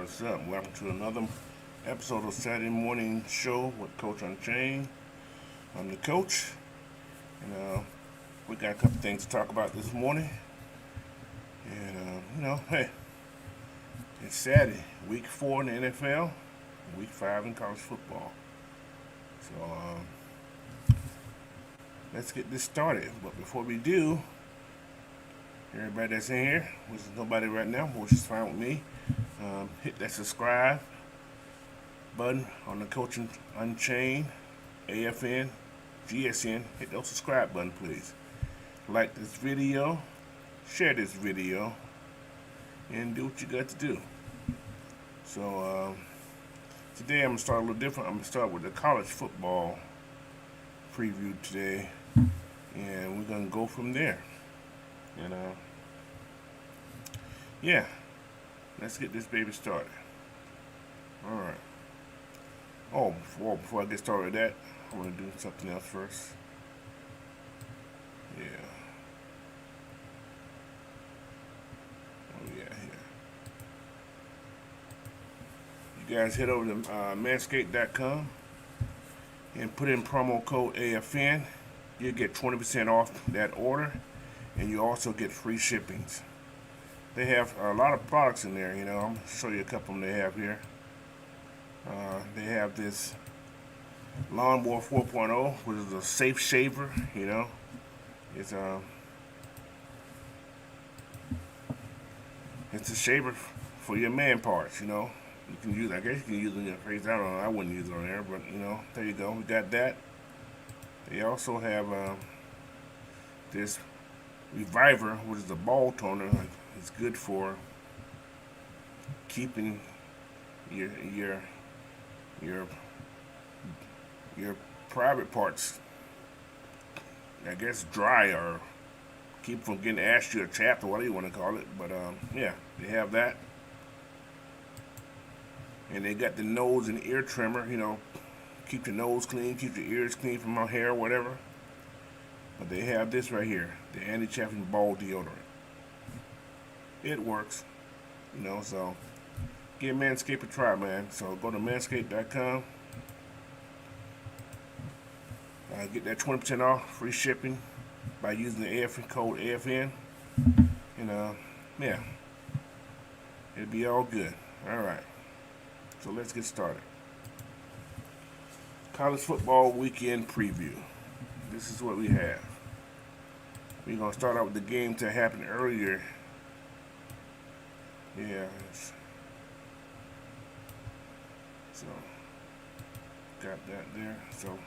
What's up? Welcome to another episode of Saturday Morning Show with Coach Unchained. I'm the coach, and we got a couple things to talk about this morning. And hey, it's Saturday, week 4 in the NFL, week 5 in college football. So let's get this started. But before we do, everybody that's in here, which is nobody right now, which is fine with me, hit that subscribe button on the Coach Unchained, AFN, GSN. Hit those subscribe button, please. Like this video, share this video, and do what you got to do. So today I'm going to start a little different. I'm going to start with the college football preview today, and we're going to go from there. And yeah, let's get this baby started. All right. Oh, before I get started with that, I want to do something else first. Yeah. Oh yeah, here. You guys head over to manscaped.com and put in promo code AFN. You'll get 20% off that order, and you also get free shippings. They have a lot of products in there, I'm going to show you a couple of them they have here. They have this Lawnmower 4.0, which is a safe shaver, It's a shaver for your man parts, You can use, I guess you can use it on your face. I don't know, I wouldn't use it on there, but, there you go. We got that. They also have this Reviver, which is a ball toner. It's good for keeping your private parts, I guess, dry, or keep from getting ashy or chapped, or whatever you want to call it. But yeah, they have that, and they got the nose and ear trimmer. Keep your nose clean, keep your ears clean from my hair, whatever. But they have this right here, the anti-chafing ball deodorant. It works, so give Manscaped a try, man. So go to manscaped.com. Get that 20% off, free shipping by using the AFN code AFN. And yeah, it'll be all good. All right, so let's get started. College football weekend preview. This is what we have. We're going to start out with the game that happened earlier. Yeah. So, got that there. So,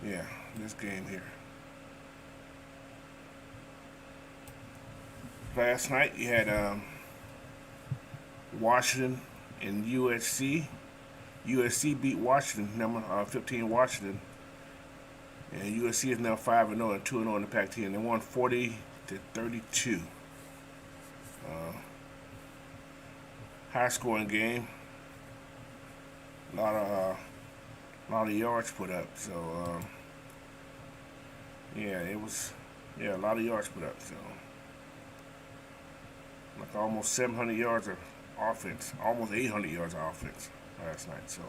yeah, this game here. Last night you had Washington and USC. USC beat Washington, number 15 Washington. And USC is now 5-0 and 2-0 in the Pac-10. They won 40-32. High scoring game. A lot of yards put up. So yeah, it was a lot of yards put up. So like almost 700 yards of offense, almost 800 yards of offense last night. So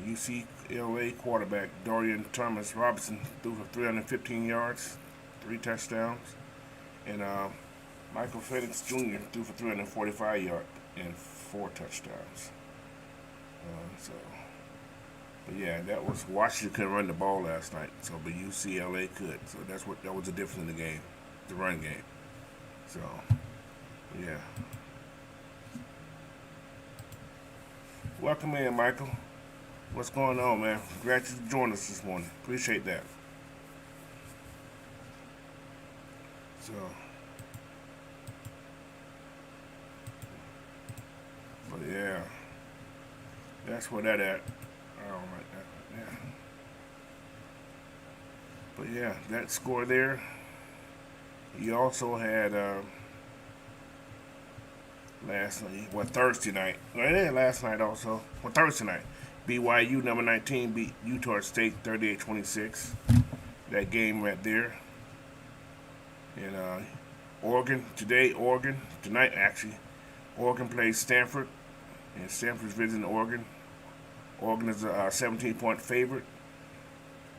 UCLA quarterback Dorian Thomas Robinson threw for 315 yards, 3 touchdowns, and Michael Penix Jr. threw for 345 yards and 4 touchdowns. But yeah, that was Washington couldn't run the ball last night, but UCLA could. So that was the difference in the game, the run game. So yeah. Welcome in, Michael. What's going on, man? Glad you joined us this morning. Appreciate that. So, but yeah, that's where that at. I don't like that. Yeah. But yeah, that score there. You also had Thursday night. Well, yeah, last night also. Thursday night. BYU number 19 beat Utah State 38-26. That game right there. And Oregon tonight actually. Oregon plays Stanford, and Stanford's visiting Oregon. Oregon is a 17-point favorite.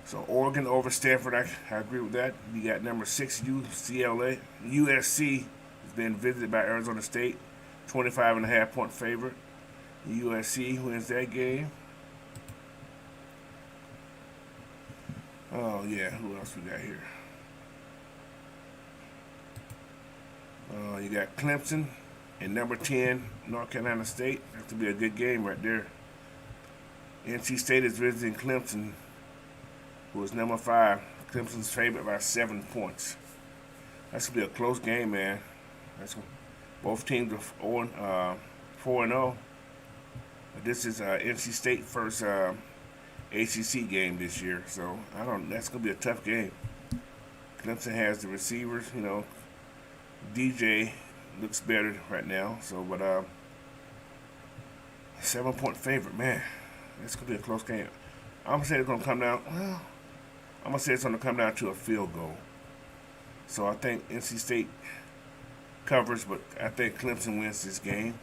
So Oregon over Stanford, I agree with that. You got number 6 UCLA. USC has been visited by Arizona State, 25.5-point favorite. USC wins that game. Oh yeah, who else we got here? You got Clemson and number 10 North Carolina State. That could be a good game right there. NC State is visiting Clemson, who is number 5. Clemson's favorite by 7 points. That's gonna be a close game, man. Both teams are 4-0. This is NC State first ACC game this year, so that's gonna be a tough game. Clemson has the receivers, DJ looks better right now, but 7-point favorite, man. This could be a close game. I'm gonna say it's gonna come down. Well, I'm gonna say it's gonna come down to a field goal. So I think NC State covers, but I think Clemson wins this game.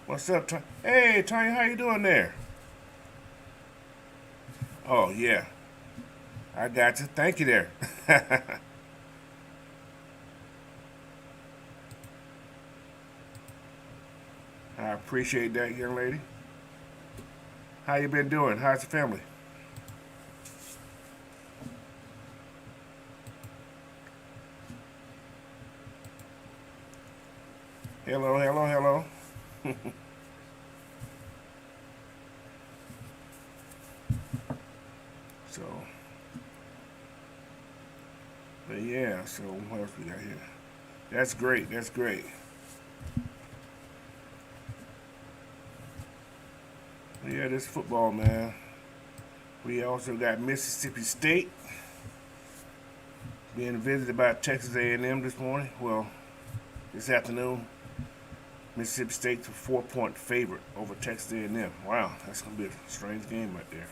What's up, Tony? Hey, Tony, how you doing there? Oh yeah, I got you. Thank you there. I appreciate that, young lady. How you been doing? How's the family? Hello, hello, hello. So, but yeah, so what else we got here? That's great, that's great. Yeah, this football, man. We also got Mississippi State being visited by Texas A&M this morning. Well, this afternoon. Mississippi State's a 4-point favorite over Texas A&M. Wow, that's gonna be a strange game right there.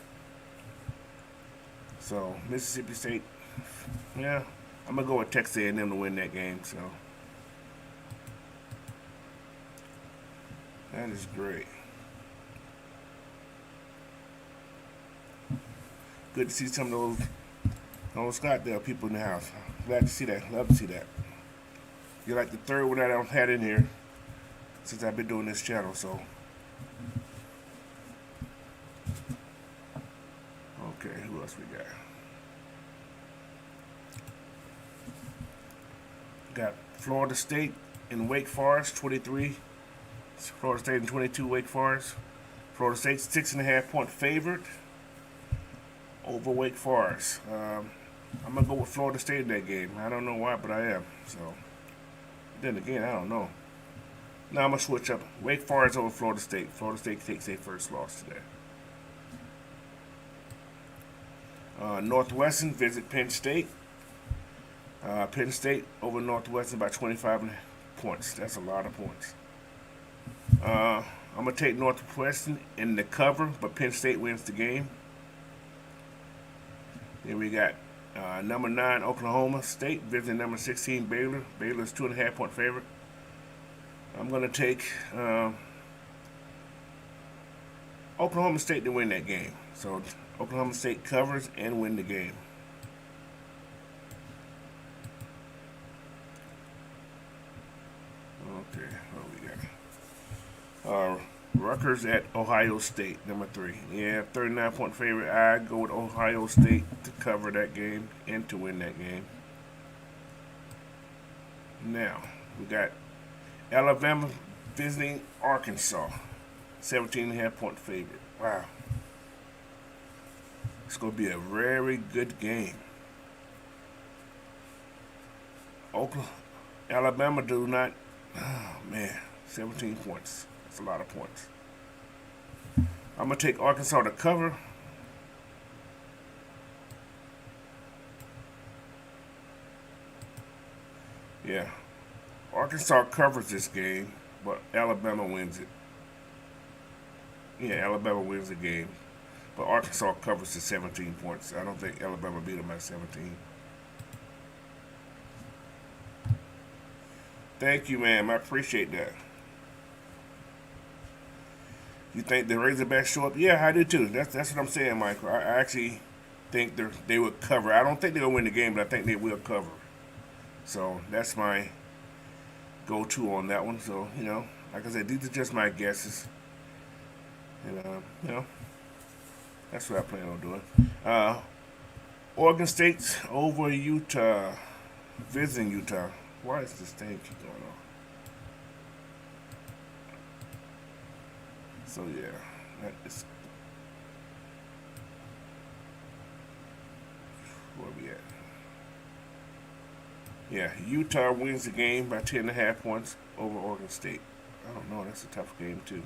So Mississippi State, yeah, I'm gonna go with Texas A&M to win that game. So that is great. Good to see some of those Scottsdale people in the house. Glad to see that. Love to see that. You're like the third one that I've had in here since I've been doing this channel. So, okay, who else we got? Got Florida State and Wake Forest, 23. Florida State and 22, Wake Forest. Florida State 6.5-point favorite over Wake Forest. I'm gonna go with Florida State in that game. I don't know why, but I am. So then again, I don't know. Now I'm gonna switch up. Wake Forest over Florida State. Florida State takes their first loss today. Northwestern visit Penn State. Penn State over Northwestern by 25 points. That's a lot of points. I'm gonna take Northwestern in the cover, but Penn State wins the game. Then we got number 9 Oklahoma State visiting number 16 Baylor. Baylor's 2.5-point favorite. I'm gonna take Oklahoma State to win that game. So Oklahoma State covers and win the game. Okay, what we got? Rutgers at Ohio State, number 3. Yeah, 39-point favorite. I go with Ohio State to cover that game and to win that game. Now, we got Alabama visiting Arkansas, 17.5-point favorite. Wow. It's going to be a very good game. Alabama do not, oh man, 17 points. That's a lot of points. I'm going to take Arkansas to cover. Yeah. Arkansas covers this game, but Alabama wins it. Yeah, Alabama wins the game. But Arkansas covers the 17 points. I don't think Alabama beat them by 17. Thank you, ma'am. I appreciate that. You think the Razorbacks show up? Yeah, I do too. That's what I'm saying, Michael. I actually think they will cover. I don't think they'll win the game, but I think they will cover. So that's my go-to on that one. So like I said, these are just my guesses, and that's what I plan on doing. Oregon State's over Utah, visiting Utah. Why is this thing keep going on? So yeah, that is where we at. Yeah, Utah wins the game by 10.5 points over Oregon State. I don't know. That's a tough game too.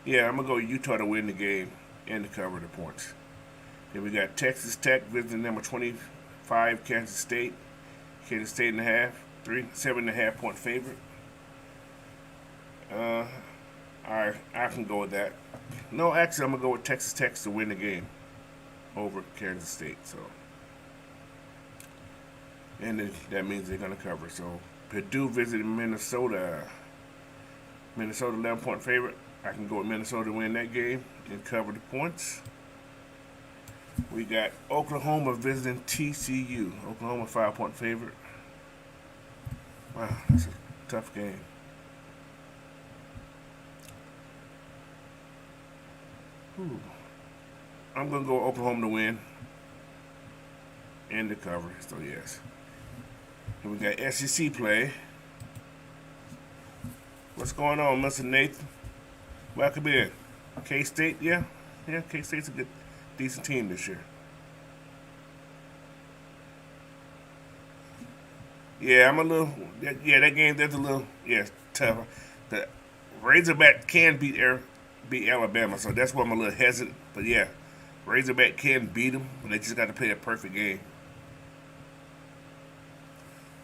Yeah, I'm gonna go Utah to win the game and to cover the points. Then we got Texas Tech visiting number 25 Kansas State. Kansas State and a half, 7.5 point favorite. I can go with that. No, actually, I'm gonna go with Texas Tech to win the game over Kansas State. So, and that means they're gonna cover. So, Purdue visiting Minnesota. Minnesota 11-point favorite. I can go with Minnesota to win that game and cover the points. We got Oklahoma visiting TCU. Oklahoma 5-point favorite. Wow, that's a tough game. Ooh. I'm going to go Oklahoma to win and to cover. So, yes. And we got SEC play. What's going on, Mr. Nathan? Welcome in. K-State, yeah? Yeah, K-State's a decent team this year. Yeah, I'm a little. Yeah, that game, that's a little, tough. The Razorback can beat Alabama, so that's why I'm a little hesitant. But yeah, Razorback can beat them, but they just got to play a perfect game.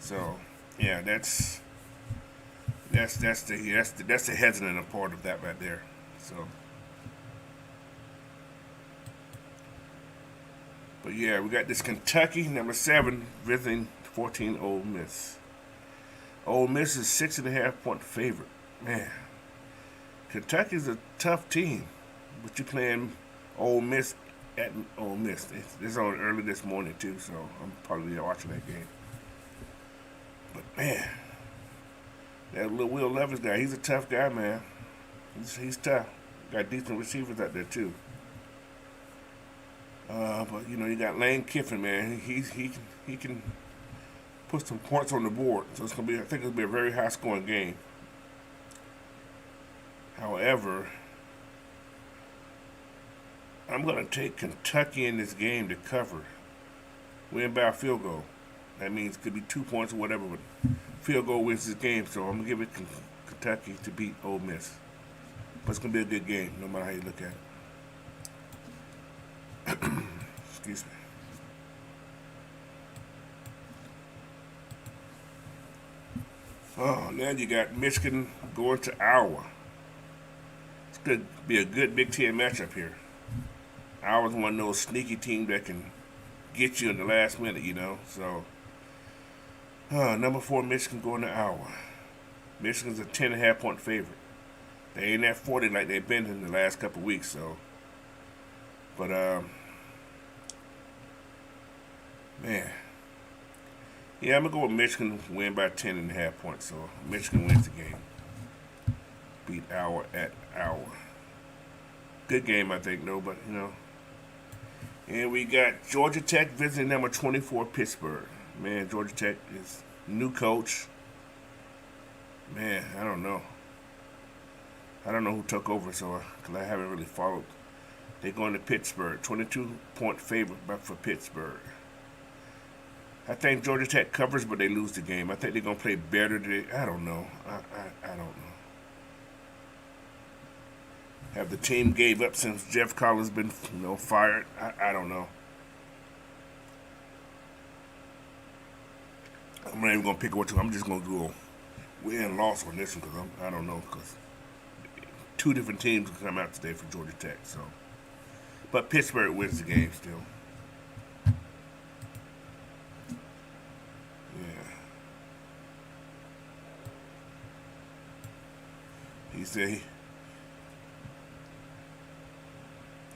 So yeah, that's the hesitant part of that right there. So, but yeah, we got this Kentucky number 7 visiting 14 Ole Miss. Ole Miss is 6.5 point favorite. Man, Kentucky's a tough team, but you're playing Ole Miss at Ole Miss. It's on early this morning too, so I'm probably watching that game. But man, that little Will Levis guy, he's a tough guy, man. He's tough. Got decent receivers out there too. But you got Lane Kiffin, man. He can put some points on the board. So I think it's gonna be a very high scoring game. However, I'm gonna take Kentucky in this game to cover. Win by a field goal. That means it could be 2 points or whatever, but field goal wins this game. So I'm gonna give it Kentucky to beat Ole Miss. But it's gonna be a good game, no matter how you look at it. Excuse me. Oh, now you got Michigan going to Iowa. It's going to be a good Big Ten matchup here. Iowa's one of those sneaky teams that can get you in the last minute, So, number 4, Michigan going to Iowa. Michigan's a 10.5 point favorite. They ain't at 40 like they've been in the last couple weeks, so. But, man. Yeah, I'm going to go with Michigan win by 10.5 points. So, Michigan wins the game. Beat Iowa at Iowa. Good game, I think, though, but, And we got Georgia Tech visiting number 24, Pittsburgh. Man, Georgia Tech is new coach. Man, I don't know. I don't know who took over, because I haven't really followed. They're going to Pittsburgh. 22-point favorite for Pittsburgh. I think Georgia Tech covers, but they lose the game. I think they're going to play better today. I don't know. I don't know. Have the team gave up since Jeff Collins been fired? I don't know. I'm not even going to pick what to. I'm just going to do a win-loss on this one because I don't know. Because 2 different teams will come out today for Georgia Tech. So, but Pittsburgh wins the game still.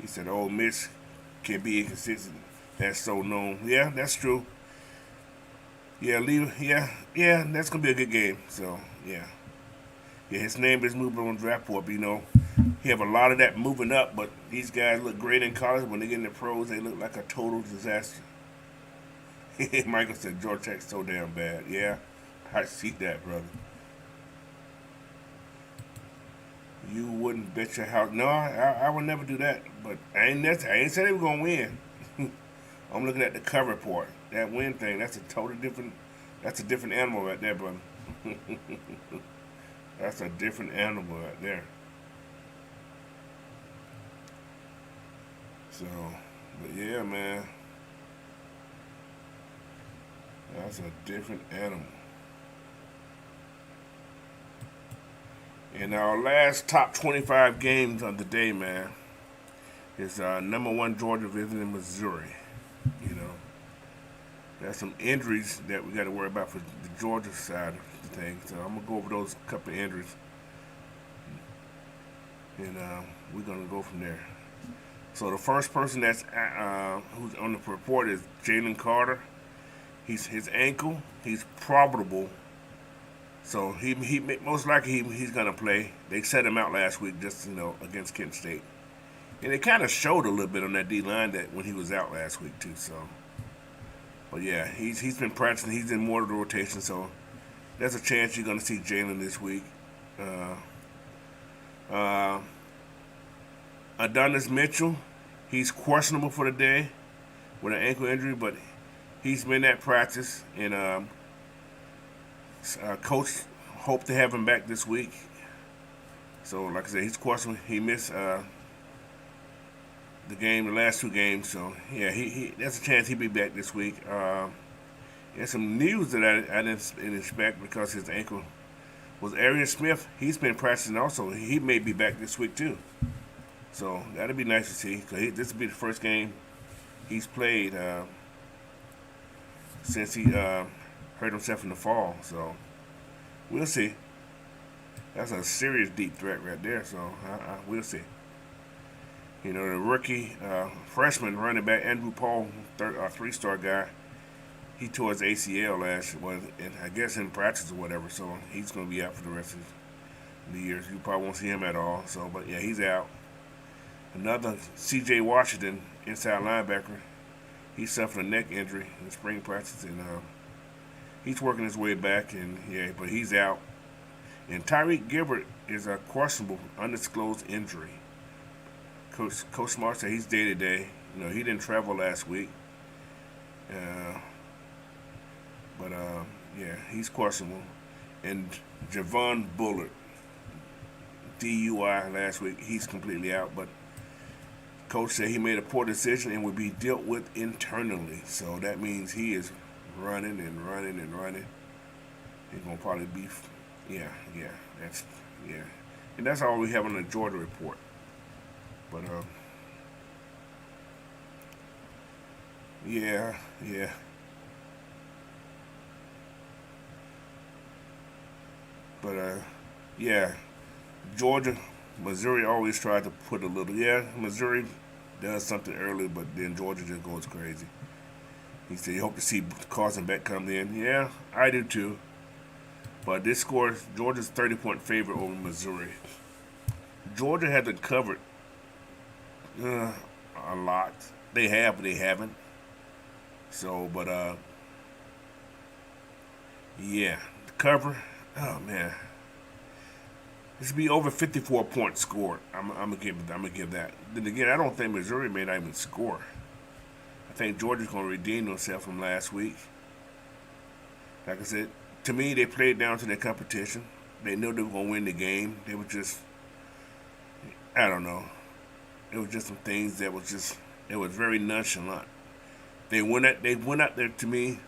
He said Ole Miss can be inconsistent. That's so known. Yeah, that's true. Yeah, yeah, that's gonna be a good game. So yeah, his name is moving on draft board. But, he have a lot of that moving up. But these guys look great in college. When they get in the pros, they look like a total disaster. Michael said Georgia Tech's so damn bad. Yeah, I see that, brother. You wouldn't bet your house. No, I would never do that. But I ain't said they were gonna win. I'm looking at the cover part. That win thing. That's a totally different. That's a different animal right there, brother. That's a different animal right there. So, but yeah, man. That's a different animal. And our last top 25 games of the day, man, is number one Georgia visiting Missouri. You know, there's some injuries that we got to worry about for the Georgia side of the thing. So I'm gonna go over those couple of injuries, and we're gonna go from there. So the first person that's who's on the report is Jalen Carter. His ankle. He's probable. So he most likely he's gonna play. They set him out last week just against Kent State, and it kind of showed a little bit on that D line that when he was out last week too. So, but yeah, he's been practicing. He's in more of the rotation. So there's a chance you're gonna see Jalen this week. Adonis Mitchell, he's questionable for the day with an ankle injury, but he's been at practice and. Coach hope to have him back this week. So, like I said, he's questionable. He missed the last two games. So, yeah, he there's a chance he'll be back this week. There's some news that I didn't expect because his ankle was Arian Smith. He's been practicing also. He may be back this week too. So that'll be nice to see. Cause this will be the first game he's played since he hurt himself in the fall. So we'll see. That's a serious deep threat right there. So we'll see. The rookie freshman running back Andrew Paul, three-star guy, he tore his ACL last year, and I guess in practice or whatever. So he's going to be out for the rest of the year. You probably won't see him at all. So, but yeah, he's out. Another C.J. Washington, inside linebacker, he suffered a neck injury in spring practice, and he's working his way back, and but he's out. And Tyreek Gilbert is a questionable, undisclosed injury. Coach Smart said he's day to day. He didn't travel last week, but he's questionable. And Javon Bullard, DUI last week, he's completely out. But Coach said he made a poor decision and will be dealt with internally. So that means he is running and running and running. He's gonna probably be, and that's all we have on the Georgia report. But yeah. But Georgia, Missouri always tried to put a little. Yeah, Missouri does something early, but then Georgia just goes crazy. He said he hoped to see Carson Beck come in. Yeah, I do too. But this score, Georgia's 30-point favorite over Missouri. Georgia hasn't covered a lot. They have, but they haven't. So, but the cover. Oh man, this should be over 54 points scored. I'm gonna give that. Then again, I don't think Missouri may not even score. I think Georgia's gonna redeem themselves from last week. Like I said, to me, they played down to their competition. They knew they were gonna win the game. They were just, I don't know. It was just some things that it was very nonchalant. They went out there to me,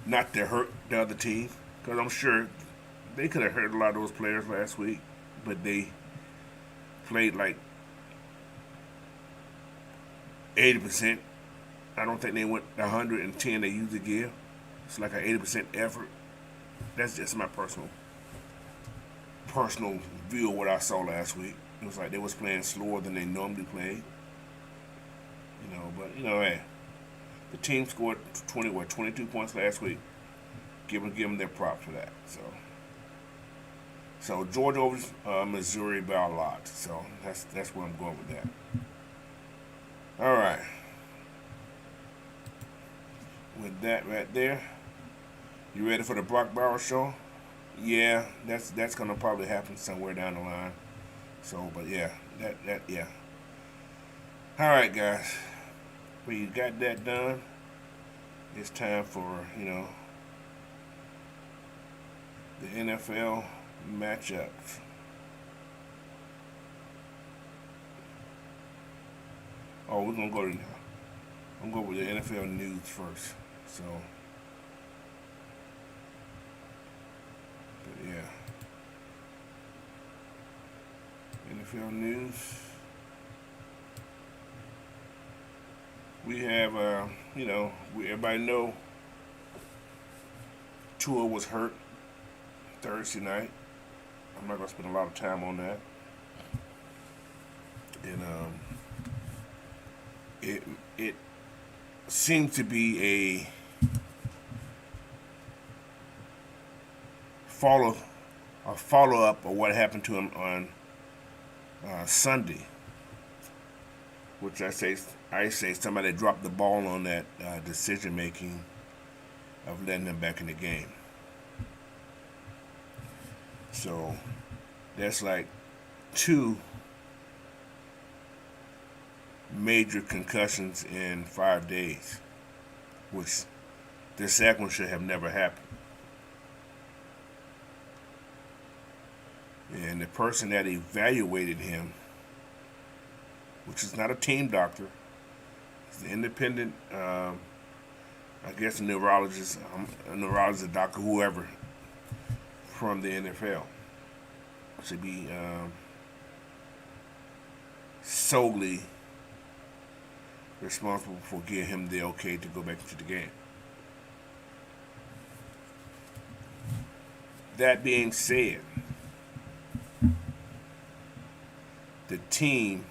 not to hurt the other team, because I'm sure they could have hurt a lot of those players last week, but they played like 80%. I don't think they went 110 they usually give. It's like an 80% effort. That's just my personal personal view of what I saw last week. It was like they was playing slower than they normally play. But hey, the team scored 22 points last week. Give them their props for that. So Georgia over Missouri by a lot. So that's where I'm going with that. All right. With that right there, you ready for the Brock Bauer show? Yeah, that's gonna probably happen somewhere down the line. So, but yeah, yeah. All right, guys. We got that done. It's time for the NFL matchups. Oh, we're gonna I'm gonna go with the NFL news first. So, but yeah, NFL news. We have, everybody know Tua was hurt Thursday night. I'm not gonna spend a lot of time on that. And it seemed to be a follow up of what happened to him on Sunday, which I say somebody dropped the ball on that decision making of letting him back in the game. So that's like 2 major concussions in 5 days, which this second one should have never happened. And the person that evaluated him, which is not a team doctor, it's an independent, I guess a neurologist, a doctor, whoever, from the NFL, should be solely responsible for giving him the okay to go back into the game. That being said, the team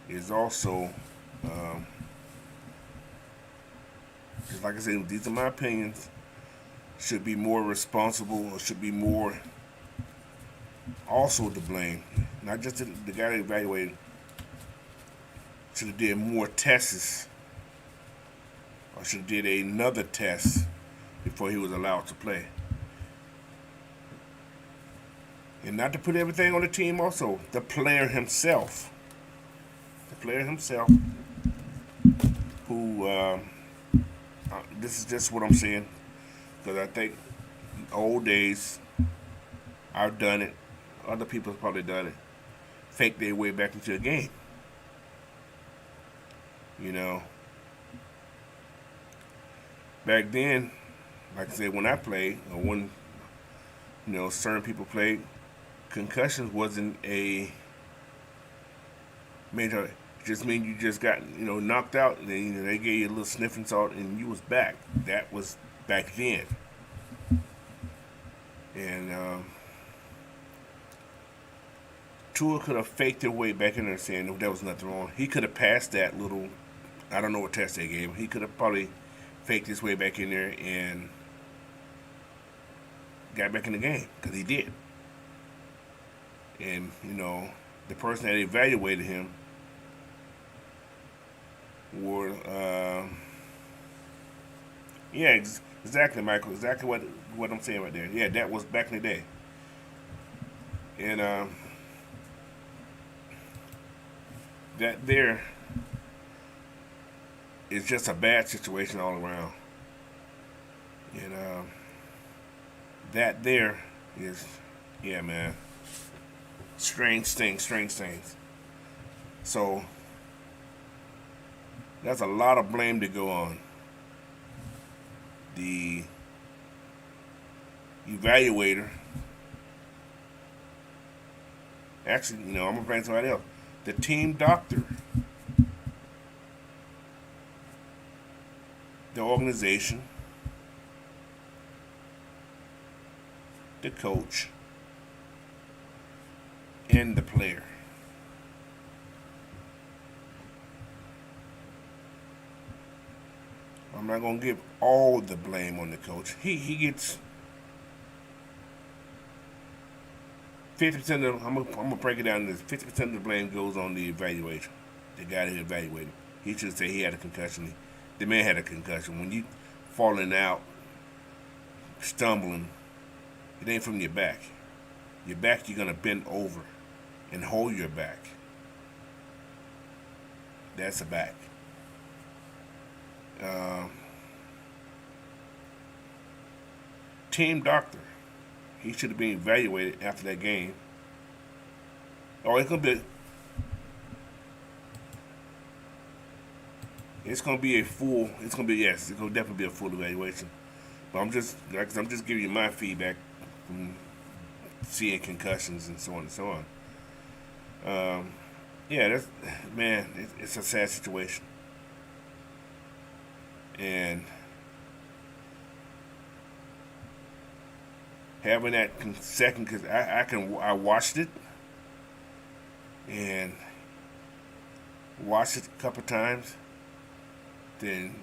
is also, just like I said, these are my opinions, should be more responsible, or should be more also to blame. Not just the guy that evaluated, should have did more tests, or should have did another test before he was allowed to play. And not to put everything on the team also, the player himself. Who, this is just what I'm saying, because I think old days, I've done it, other people have probably done it, fake their way back into a game. Back then, like I said, when I played, or when, certain people played, concussions wasn't a major. It just mean you just got, knocked out, and then, they gave you a little sniffing salt, and you was back. That was back then. And Tua could have faked their way back in there saying there was nothing wrong. He could have passed that little, I don't know what test they gave him. He could have probably faked his way back in there and got back in the game, because he did. And, the person that evaluated him were, exactly, Michael, exactly what I'm saying right there. Yeah, that was back in the day. And that there is just a bad situation all around. And that there is, yeah, man, strange things. So that's a lot of blame to go on the evaluator. Actually, I'm gonna bring somebody else. The team doctor, the organization, the coach, and the player. I'm not gonna give all the blame on the coach. He gets 50% of. I'm gonna break it down. This 50% of the blame goes on the evaluation. The guy who evaluated. He should say he had a concussion. The man had a concussion. When you falling out, stumbling, it ain't from your back. Your back, you're gonna bend over and hold your back. That's a back. Uh, Team doctor. He should have been evaluated after that game. Oh, it's gonna be a full. It's gonna be yes. It's gonna definitely be a full evaluation. But I'm just giving you my feedback from seeing concussions and so on and so on. Yeah, that's man. It's a sad situation, and having that second because I watched it and watched it a couple times. Then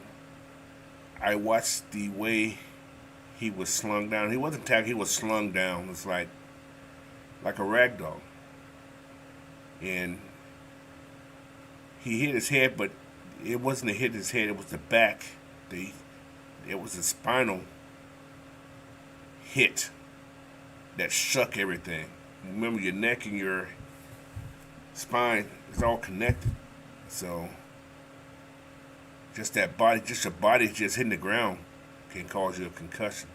I watched the way he was slung down. He wasn't tackled. He was slung down. It's like a rag doll, and he hit his head, but it wasn't a hit his head. It was the back. It was a spinal hit that shook everything. Remember, your neck and your spine is all connected. So just that body, just your body just hitting the ground can cause you a concussion.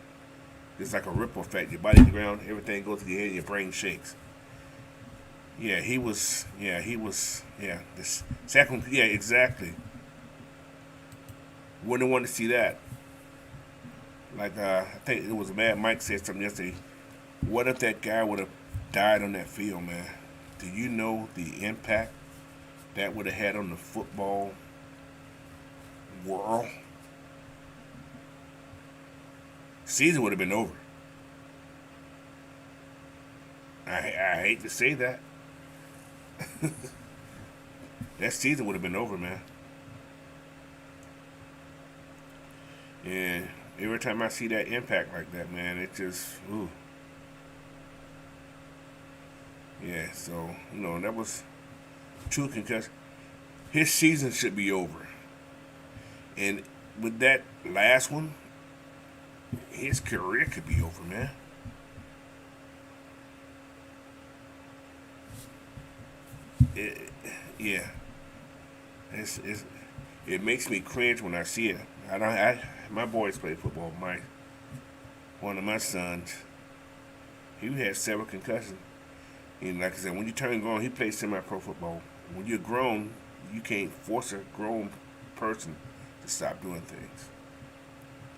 It's like a ripple effect. Your body hit the ground, everything goes to your head, and your brain shakes. Yeah, he was. Yeah, he was. Yeah, this second. Yeah, exactly. Wouldn't want to see that. Like I think it was Mad Mike said something yesterday. What if that guy would have died on that field, man? Do you know the impact that would have had on the football world? Season would have been over. I hate to say that. That season would have been over, man. And every time I see that impact like that, man, it just, ooh. Yeah, so, that was true concussion. His season should be over. And with that last one, his career could be over, man. It, yeah. It's, it makes me cringe when I see it. My boys play football. One of my sons, he had several concussions. And like I said, when you turn grown, he plays semi-pro football. When you're grown, you can't force a grown person to stop doing things.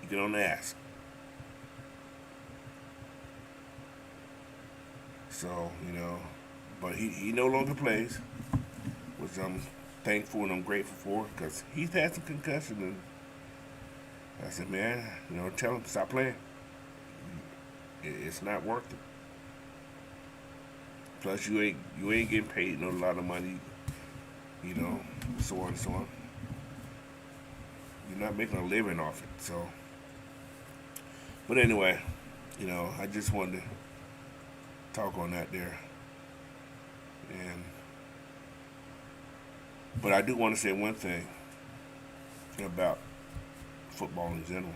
You can only ask. So, but he no longer plays, which I'm thankful and I'm grateful for because he's had some concussion. And I said, man, tell him stop playing. It's not worth it. Plus, you ain't getting paid a lot of money, so on and so on. You're not making a living off it. So, but anyway, I just wanted to talk on that there. But I do want to say one thing about football in general.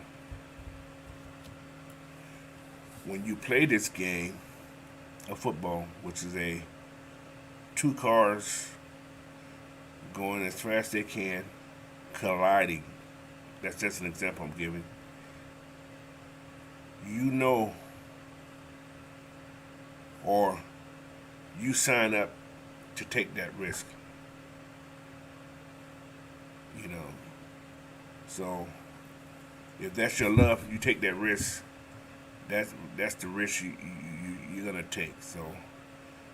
When you play this game of football, which is two cars going as fast as they can, colliding. That's just an example I'm giving. Or you sign up to take that risk. So if that's your love, you take that risk. That's the risk you're gonna take. So,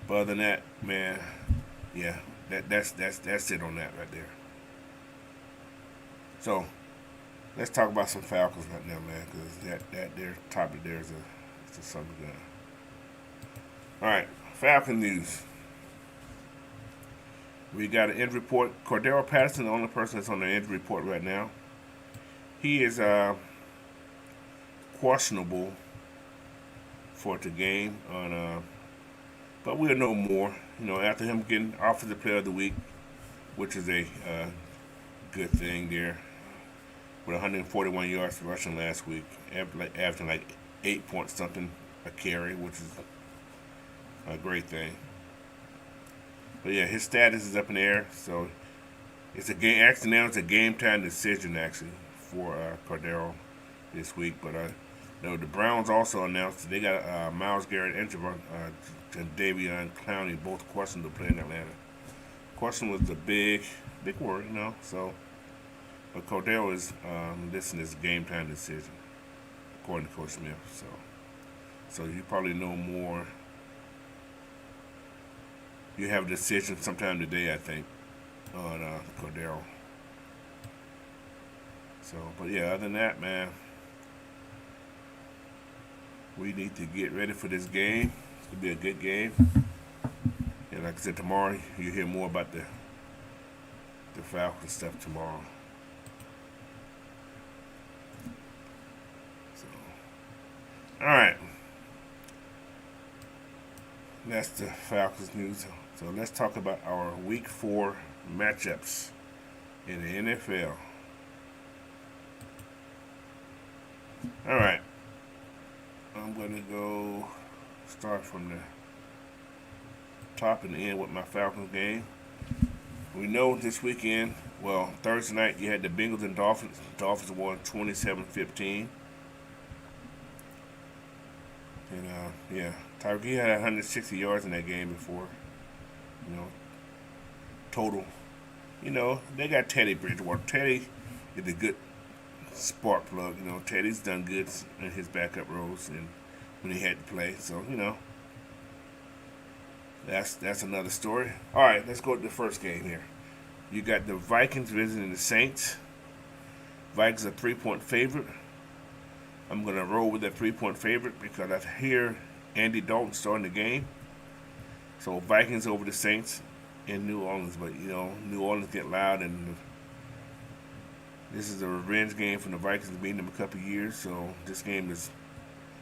but other than that, man, yeah, that's it on that right there. So let's talk about some Falcons right now, man, because that their topic there is a something. All right, Falcon news. We got an injury report. Cordero Patterson, the only person that's on the injury report right now. He is questionable for the game but we'll know more. After him getting Offensive Player of the Week, which is a good thing there, with 141 yards rushing last week, averaging like 8 point something a carry, which is a great thing. But yeah, his status is up in the air, so it's a game. Actually, now it's a game time decision actually for Cordero this week. But the Browns also announced they got Myles Garrett and Davion Clowney both questioned to play in Atlanta. Question was the big word, So, but Cordero is listing this game time decision according to Coach Smith. So you probably know more. You have a decision sometime today, I think, on Cordero. So, but yeah, other than that, man, we need to get ready for this game. It's gonna be a good game. And like I said, tomorrow you'll hear more about the Falcons stuff tomorrow. So, all right, that's the Falcons news. So let's talk about our Week 4 matchups in the NFL. All right, I'm going to go start from the top and end with my Falcons game. We know this weekend, Thursday night, you had the Bengals and Dolphins. Dolphins won 27-15. And, Tyreek had 160 yards in that game before. Total. They got Teddy Bridgewater. Teddy is a good spark plug. Teddy's done good in his backup roles and when he had to play. So, that's another story. All right, let's go to the first game here. You got the Vikings visiting the Saints. Vikings are 3-point favorite. I'm going to roll with that 3-point favorite because I hear Andy Dalton starting the game. So Vikings over the Saints in New Orleans. But, New Orleans get loud, and this is a revenge game from the Vikings beating them a couple of years. So this game is...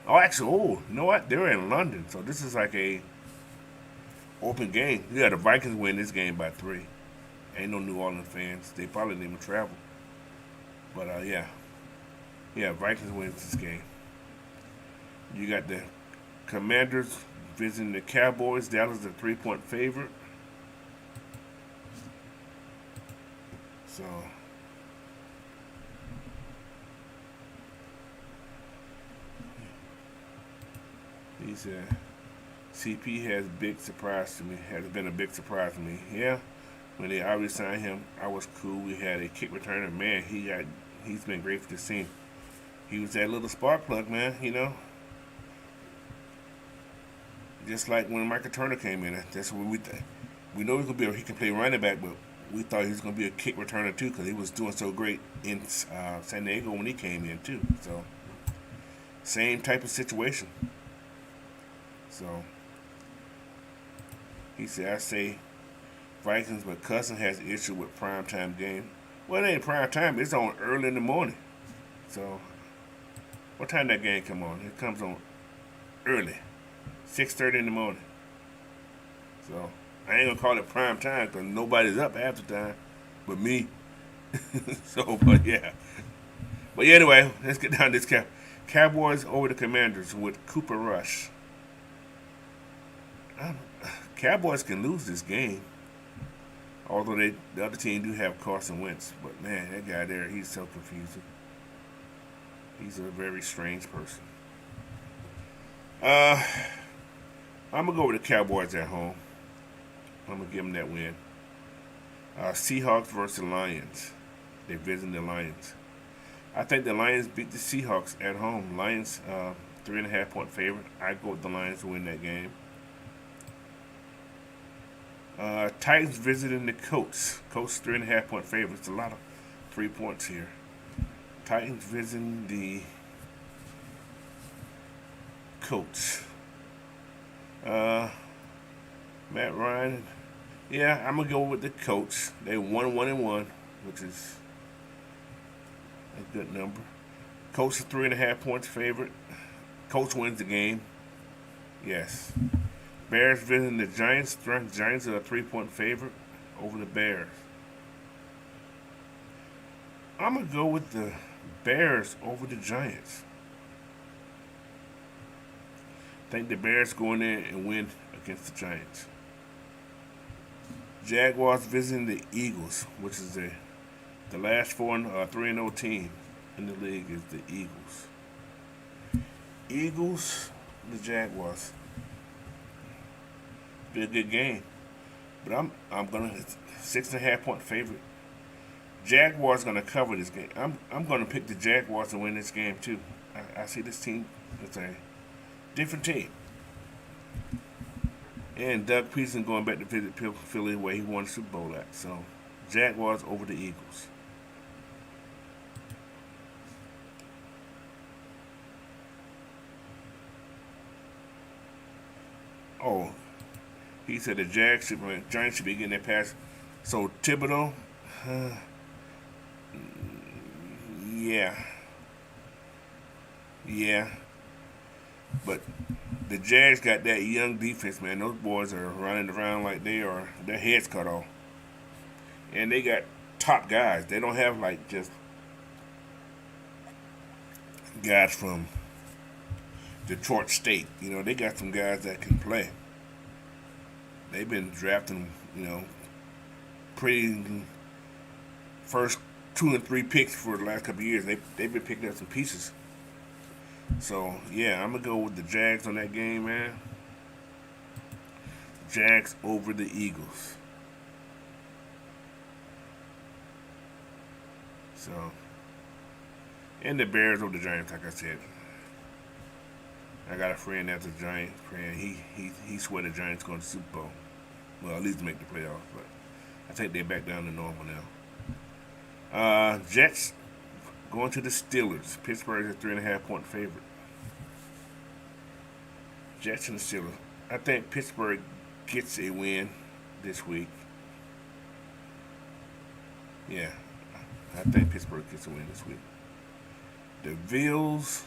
you know what? They're in London. So this is like a open game. Yeah, the Vikings win this game by 3. Ain't no New Orleans fans. They probably didn't even travel. But, Vikings wins this game. You got the Commanders visiting the Cowboys. Dallas is a 3-point favorite. So, he said, CP has been a big surprise to me. Yeah, when they already signed him, I was cool. We had a kick returner. Man, he's been great for the team. He was that little spark plug, man, Just like when Michael Turner came in, that's what we know he can play running back, but we thought he was going to be a kick returner too because he was doing so great in San Diego when he came in too. So, same type of situation. So, he said, I say Vikings, but Cousin has an issue with primetime game. Well, it ain't primetime. It's on early in the morning. So, what time that game come on? It comes on early. 6:30 in the morning. So, I ain't going to call it prime time because nobody's up half the time but me. But anyway, let's get down to this Cowboys over the Commanders with Cooper Rush. Cowboys can lose this game. Although the other team do have Carson Wentz. But, man, that guy there, he's so confusing. He's a very strange person. I'm going to go with the Cowboys at home. I'm going to give them that win. Seahawks versus the Lions. They're visiting the Lions. I think the Lions beat the Seahawks at home. Lions, 3.5-point favorite. I go with the Lions to win that game. Titans visiting the Colts. Colts 3.5-point favorite. It's a lot of 3 points here. Titans visiting the Colts. Uh, Matt Ryan. Yeah, I'm gonna go with the Colts. They won 1-1, which is a good number. Colts are 3.5 points favorite. Colts wins the game. Yes. Bears visiting the Giants. Giants are a 3-point favorite over the Bears. I'm gonna go with the Bears over the Giants. I think the Bears go in there and win against the Giants. Jaguars visiting the Eagles, which is the last 3-0 team in the league is the Eagles. Eagles, the Jaguars. Be a good game, but I'm gonna 6.5 point favorite. Jaguars gonna cover this game. I'm gonna pick the Jaguars to win this game too. I see this team as a different team. And Doug Peterson going back to visit Philly where he won the Super Bowl at. So, Jaguars over the Eagles. Oh, he said the Giants should be getting their pass. So, Thibodeau, yeah. Yeah. But the Jags got that young defense, man. Those boys are running around like their heads cut off. And they got top guys. They don't have like just guys from Detroit State. You know, they got some guys that can play. They've been drafting, pretty first 2 and 3 picks for the last couple of years. They've been picking up some pieces. So yeah, I'm gonna go with the Jags on that game, man. Jags over the Eagles. So, and the Bears over the Giants, like I said. I got a friend that's a Giants friend. He swear the Giants going to the Super Bowl. Well, at least make the playoffs, but I think they're back down to normal now. Jets going to the Steelers. Pittsburgh is a 3.5 point favorite. Jets and the Steelers. I think Pittsburgh gets a win this week. Yeah, I think Pittsburgh gets a win this week. The Bills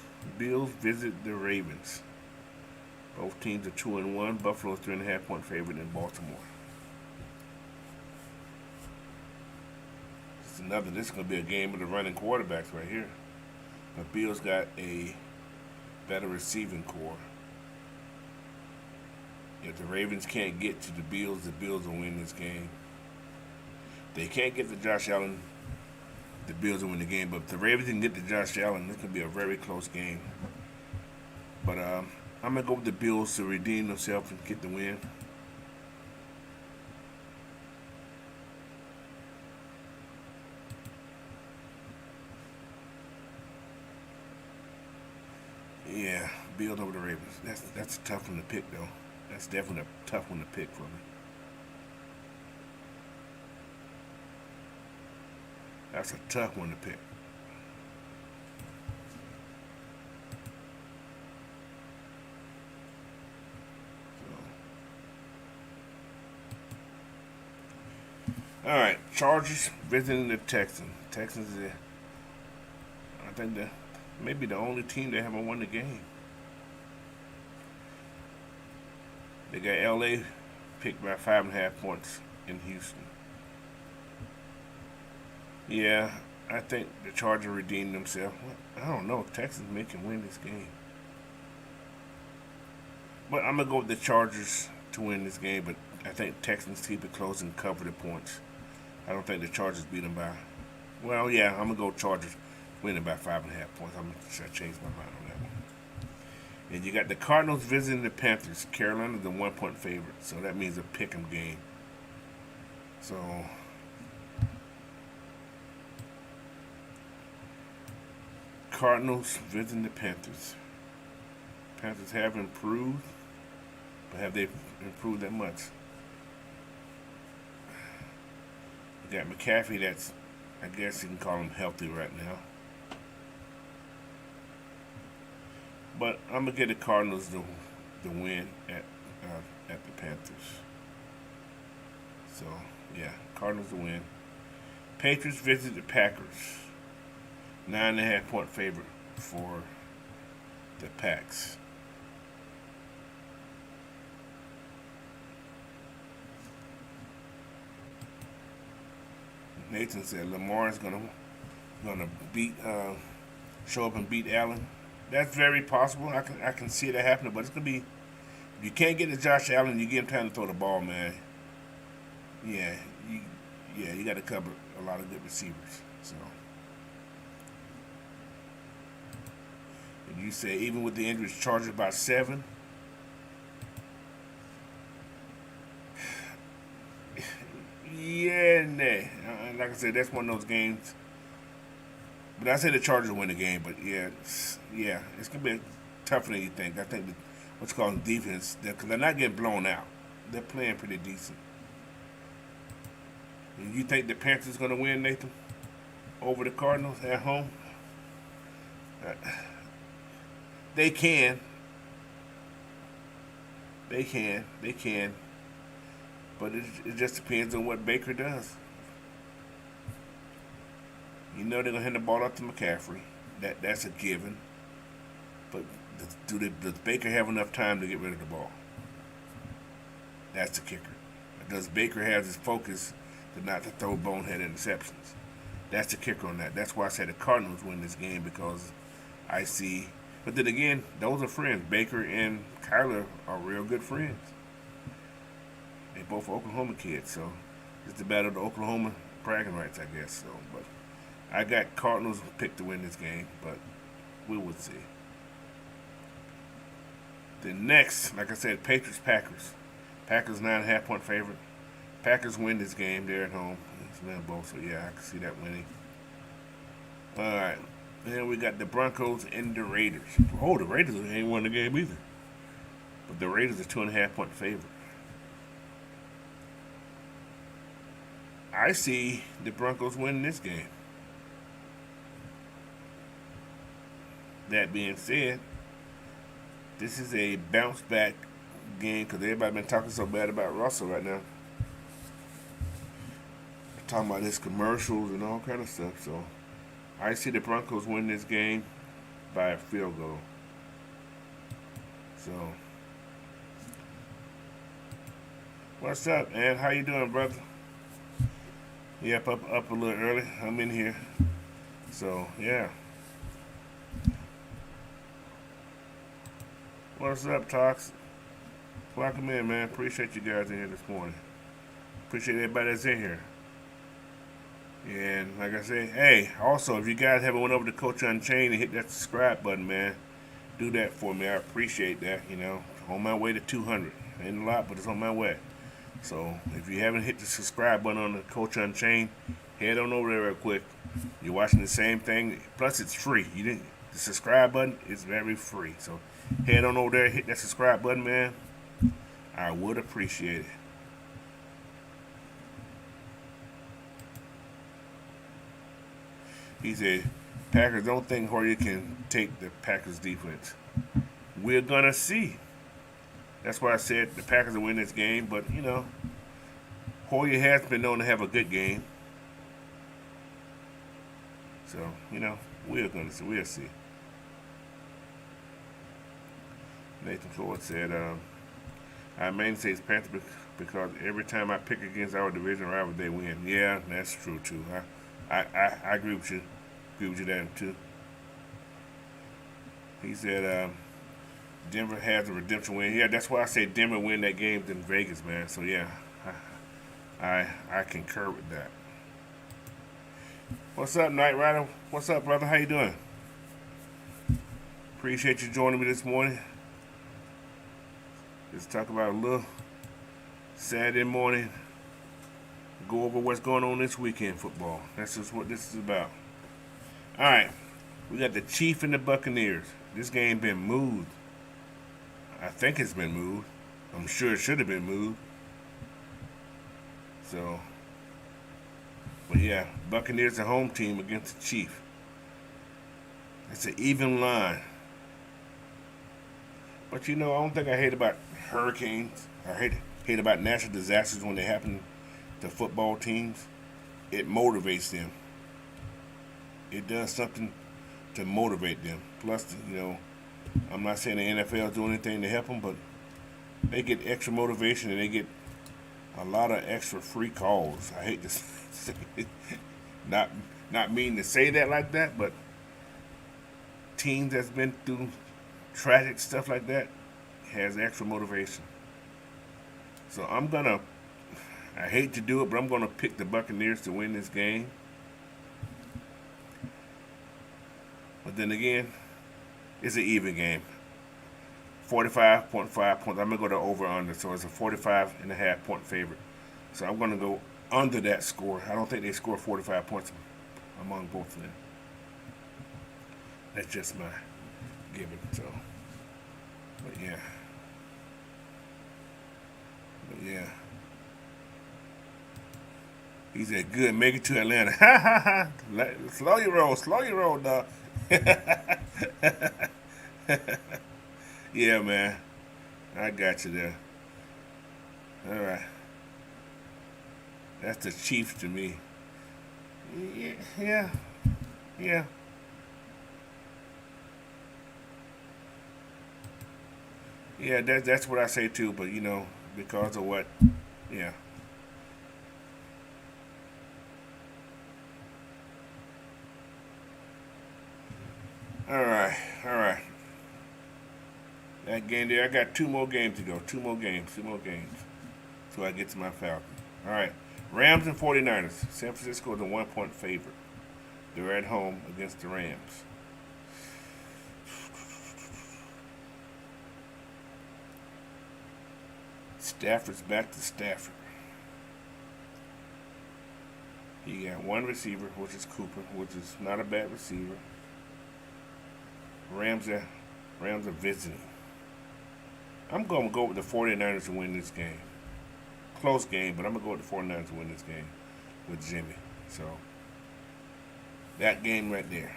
visit the Ravens. Both teams are 2-1. Buffalo's 3.5 point favorite in Baltimore. This is going to be a game of the running quarterbacks right here. The Bills got a better receiving core. If the Ravens can't get to the Bills will win this game. They can't get to Josh Allen, the Bills will win the game. But if the Ravens can get to Josh Allen, this could be a very close game. But I'm going to go with the Bills to redeem themselves and get the win. Yeah, Bills over the Ravens. That's a tough one to pick, though. That's definitely a tough one to pick for me. That's a tough one to pick. So. All right, Chargers visiting the Texans. Texans, I think maybe the only team that haven't won the game. They got LA picked by 5.5 points in Houston. Yeah, I think the Chargers redeemed themselves. I don't know if Texans can win this game. But I'm going to go with the Chargers to win this game, but I think Texans keep it close and cover the points. I don't think the Chargers beat them by... Well, yeah, I'm going to go Chargers winning by 5.5 points. I'm going to change my mind on that one. And you got the Cardinals visiting the Panthers. Carolina's the 1 point favorite, so that means a pick 'em game. So... Cardinals visiting the Panthers. Panthers have improved, but have they improved that much? You got McCaffrey that's, I guess you can call him healthy right now. But I'm going to get the Cardinals to win at at the Panthers. So, yeah, Cardinals to win. Patriots visit the Packers. 9.5-point favorite for the Packs. Nathan said Lamar is gonna beat show up and beat Allen. That's very possible. I can see that happening, but it's gonna be if you can't get to Josh Allen, you give him time to throw the ball, man. Yeah, you got to cover a lot of good receivers. So, and you say even with the injuries, Chargers by 7. Yeah, nah. Like I said, that's one of those games. But I say the Chargers win the game. But it's gonna be tougher than you think. I think what's called defense, because they're not getting blown out. They're playing pretty decent. And you think the Panthers gonna win, Nathan, over the Cardinals at home? Uh, they can. They can. But it just depends on what Baker does. You know they're gonna hand the ball up to McCaffrey. That's a given. But does Baker have enough time to get rid of the ball? That's the kicker. Does Baker have his focus to not to throw bonehead interceptions? That's the kicker on that. That's why I said the Cardinals win this game because I see. But then again, those are friends. Baker and Kyler are real good friends. They both Oklahoma kids, so it's the battle of the Oklahoma bragging rights, I guess. So, but I got Cardinals picked to win this game, but we will see. The next, like I said, Patriots Packers. Packers 9.5-point favorite. Packers win this game. They're at home. It's both, so yeah, I can see that winning. All right. Then we got the Broncos and the Raiders. Oh, the Raiders ain't won the game either. But the Raiders are 2.5-point favorite. I see the Broncos winning this game. That being said, this is a bounce back game because everybody been talking so bad about Russell right now. Talking about his commercials and all kind of stuff. So I see the Broncos win this game by a field goal. So what's up, man? How you doing, brother? Yep, up a little early. I'm in here. So yeah. What's up, Tox? Welcome in, man. Appreciate you guys in here this morning. Appreciate everybody that's in here. And like I said, hey, also if you guys haven't went over to Coach Unchained and hit that subscribe button, man, do that for me. I appreciate that. On my way to 200. Ain't a lot, but it's on my way. So if you haven't hit the subscribe button on the Coach Unchained, head on over there real quick. You're watching the same thing. Plus, it's free. The subscribe button is very free. So head on over there, hit that subscribe button, man. I would appreciate it. He said, Packers don't think Hoyer can take the Packers defense. We're going to see. That's why I said the Packers will win this game. But, Hoyer has been known to have a good game. So, we're going to see. We'll see. Nathan Ford said, I mainly say it's Panthers because every time I pick against our division rival, they win. Yeah, that's true, too. I agree with you. Agree with you there, too. He said, Denver has a redemption win. Yeah, that's why I say Denver win that game than Vegas, man. So, yeah, I concur with that. What's up, Knight Rider? What's up, brother? How you doing? Appreciate you joining me this morning. Let's talk about a little Saturday morning. Go over what's going on this weekend football. That's just what this is about. All right, we got the Chiefs and the Buccaneers. This game been moved. I think it's been moved. I'm sure it should have been moved. So, but yeah, Buccaneers are home team against the Chiefs. It's an even line. But I don't think I hate about hurricanes. I hate about natural disasters when they happen to football teams. It motivates them. It does something to motivate them. Plus, I'm not saying the NFL is doing anything to help them, but they get extra motivation and they get a lot of extra free calls. I hate to say it. Not mean to say that like that, but teams that's been through tragic stuff like that has extra motivation. So I hate to do it, but I'm gonna pick the Buccaneers to win this game. But then again, it's an even game. 45.5 points. I'm going to go to over under. So it's a 45.5 point favorite. So I'm going to go under that score. I don't think they score 45 points among both of them. That's just my giving. So, but yeah. He said, good, make it to Atlanta. Ha ha ha. Slow your roll, dog. Yeah, man. I got you there. All right. That's the Chiefs to me. Yeah. Yeah. Yeah, that's what I say too, but because of what, yeah. All right. That game there, I got two more games to go. Two more games. So I get to my Falcons. All right. Rams and 49ers. San Francisco is a 1 point favorite. They're at home against the Rams. Stafford's back to Stafford. He got one receiver, which is Cooper, which is not a bad receiver. Rams are visiting. I'm going to go with the 49ers to win this game. Close game, but I'm going to go with the 49ers to win this game with Jimmy. So, that game right there.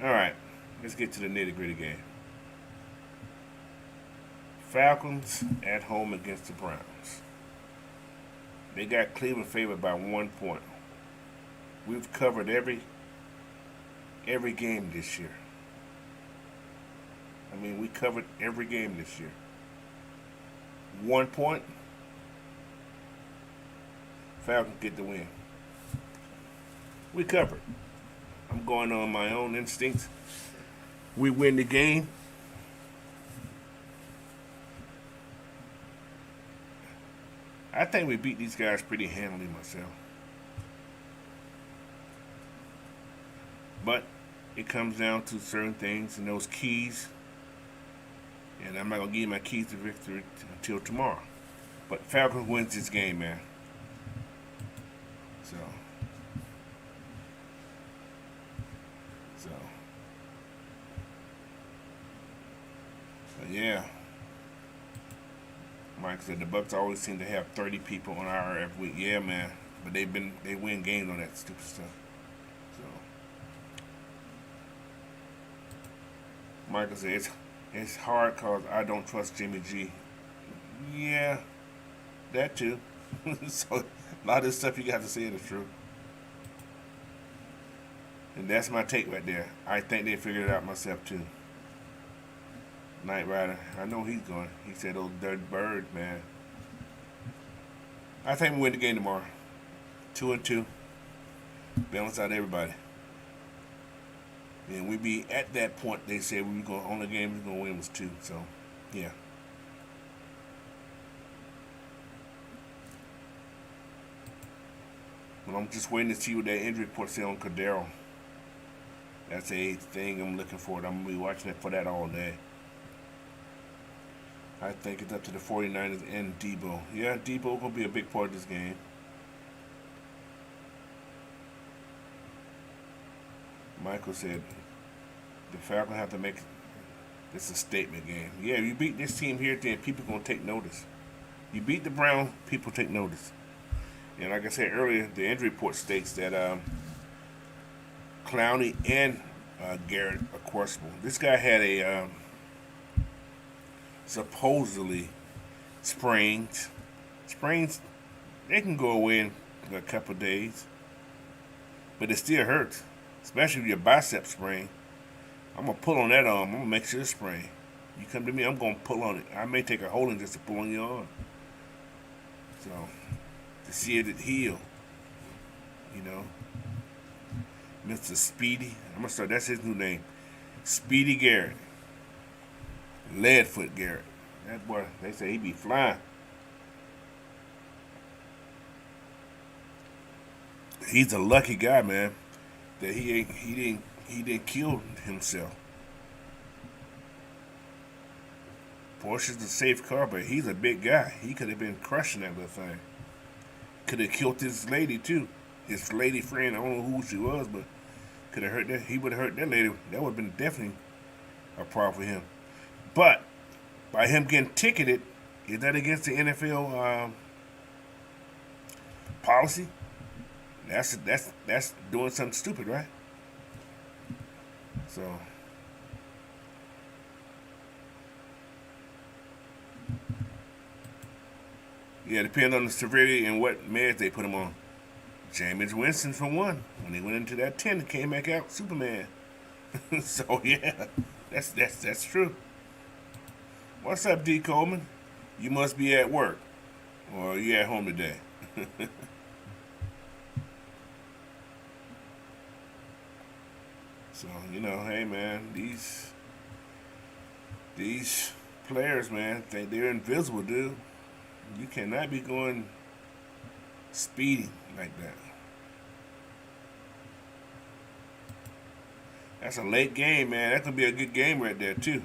All right, let's get to the nitty-gritty game. Falcons at home against the Browns. They got Cleveland favored by 1 point. We've covered every game this year. We covered every game this year. 1 point. Falcons get the win. We covered. I'm going on my own instincts. We win the game. I think we beat these guys pretty handily myself. But it comes down to certain things and those keys. And I'm not going to give you my keys to victory until tomorrow. But Falcons wins this game, man. So. But yeah. Mike said the Bucks always seem to have 30 people on IR every week. Yeah, man. But they win games on that stupid stuff. So. Michael said it's hard because I don't trust Jimmy G. Yeah, that too. So a lot of this stuff you got to say is true. And that's my take right there. I think they figured it out myself too. Knight Rider, I know he's going. He said those dirty birds, man. I think we win the game tomorrow. 2-2. Balance out everybody. And we be at that point. They said we were going. Only game we were going to win was 2. So, yeah. But I'm just waiting to see what that injury report say on Cordero. That's a thing I'm looking for. I'm going to be watching it for that all day. I think it's up to the 49ers and Debo. Yeah, Debo going to be a big part of this game. Michael said the Falcons have to make this a statement game. Yeah, you beat this team here, then people going to take notice. You beat the Browns, people take notice. And like I said earlier, the injury report states that Clowney and Garrett, of course. This guy had a supposedly sprains. Sprains, they can go away in a couple of days, but it still hurts, especially if your bicep sprain. I'm gonna pull on that arm. I'm gonna make sure it's sprain. You come to me, I'm gonna pull on it. I may take a holding just to pull on your arm, so to see if it heal. You know, Mr. Speedy. I'm gonna start. That's his new name, Speedy Garrett, Leadfoot Garrett. That boy, they say he be flying. He's a lucky guy, man, that he didn't kill himself. Porsche's a safe car, but he's a big guy. He could have been crushing that little thing. Could have killed this lady too. His lady friend, I don't know who she was, but could have hurt that. He would have hurt that lady. That would have been definitely a problem for him. But by him getting ticketed, is that against the NFL policy? That's doing something stupid, right? So yeah, depending on the severity and what meds they put him on. Jameis Winston for one. When he went into that tent, and came back out Superman. So yeah, that's true. What's up, D Coleman? You must be at work, or you at home today. So hey man, these players, man, think they're invisible, dude. You cannot be going speeding like that. That's a late game, man. That could be a good game right there too.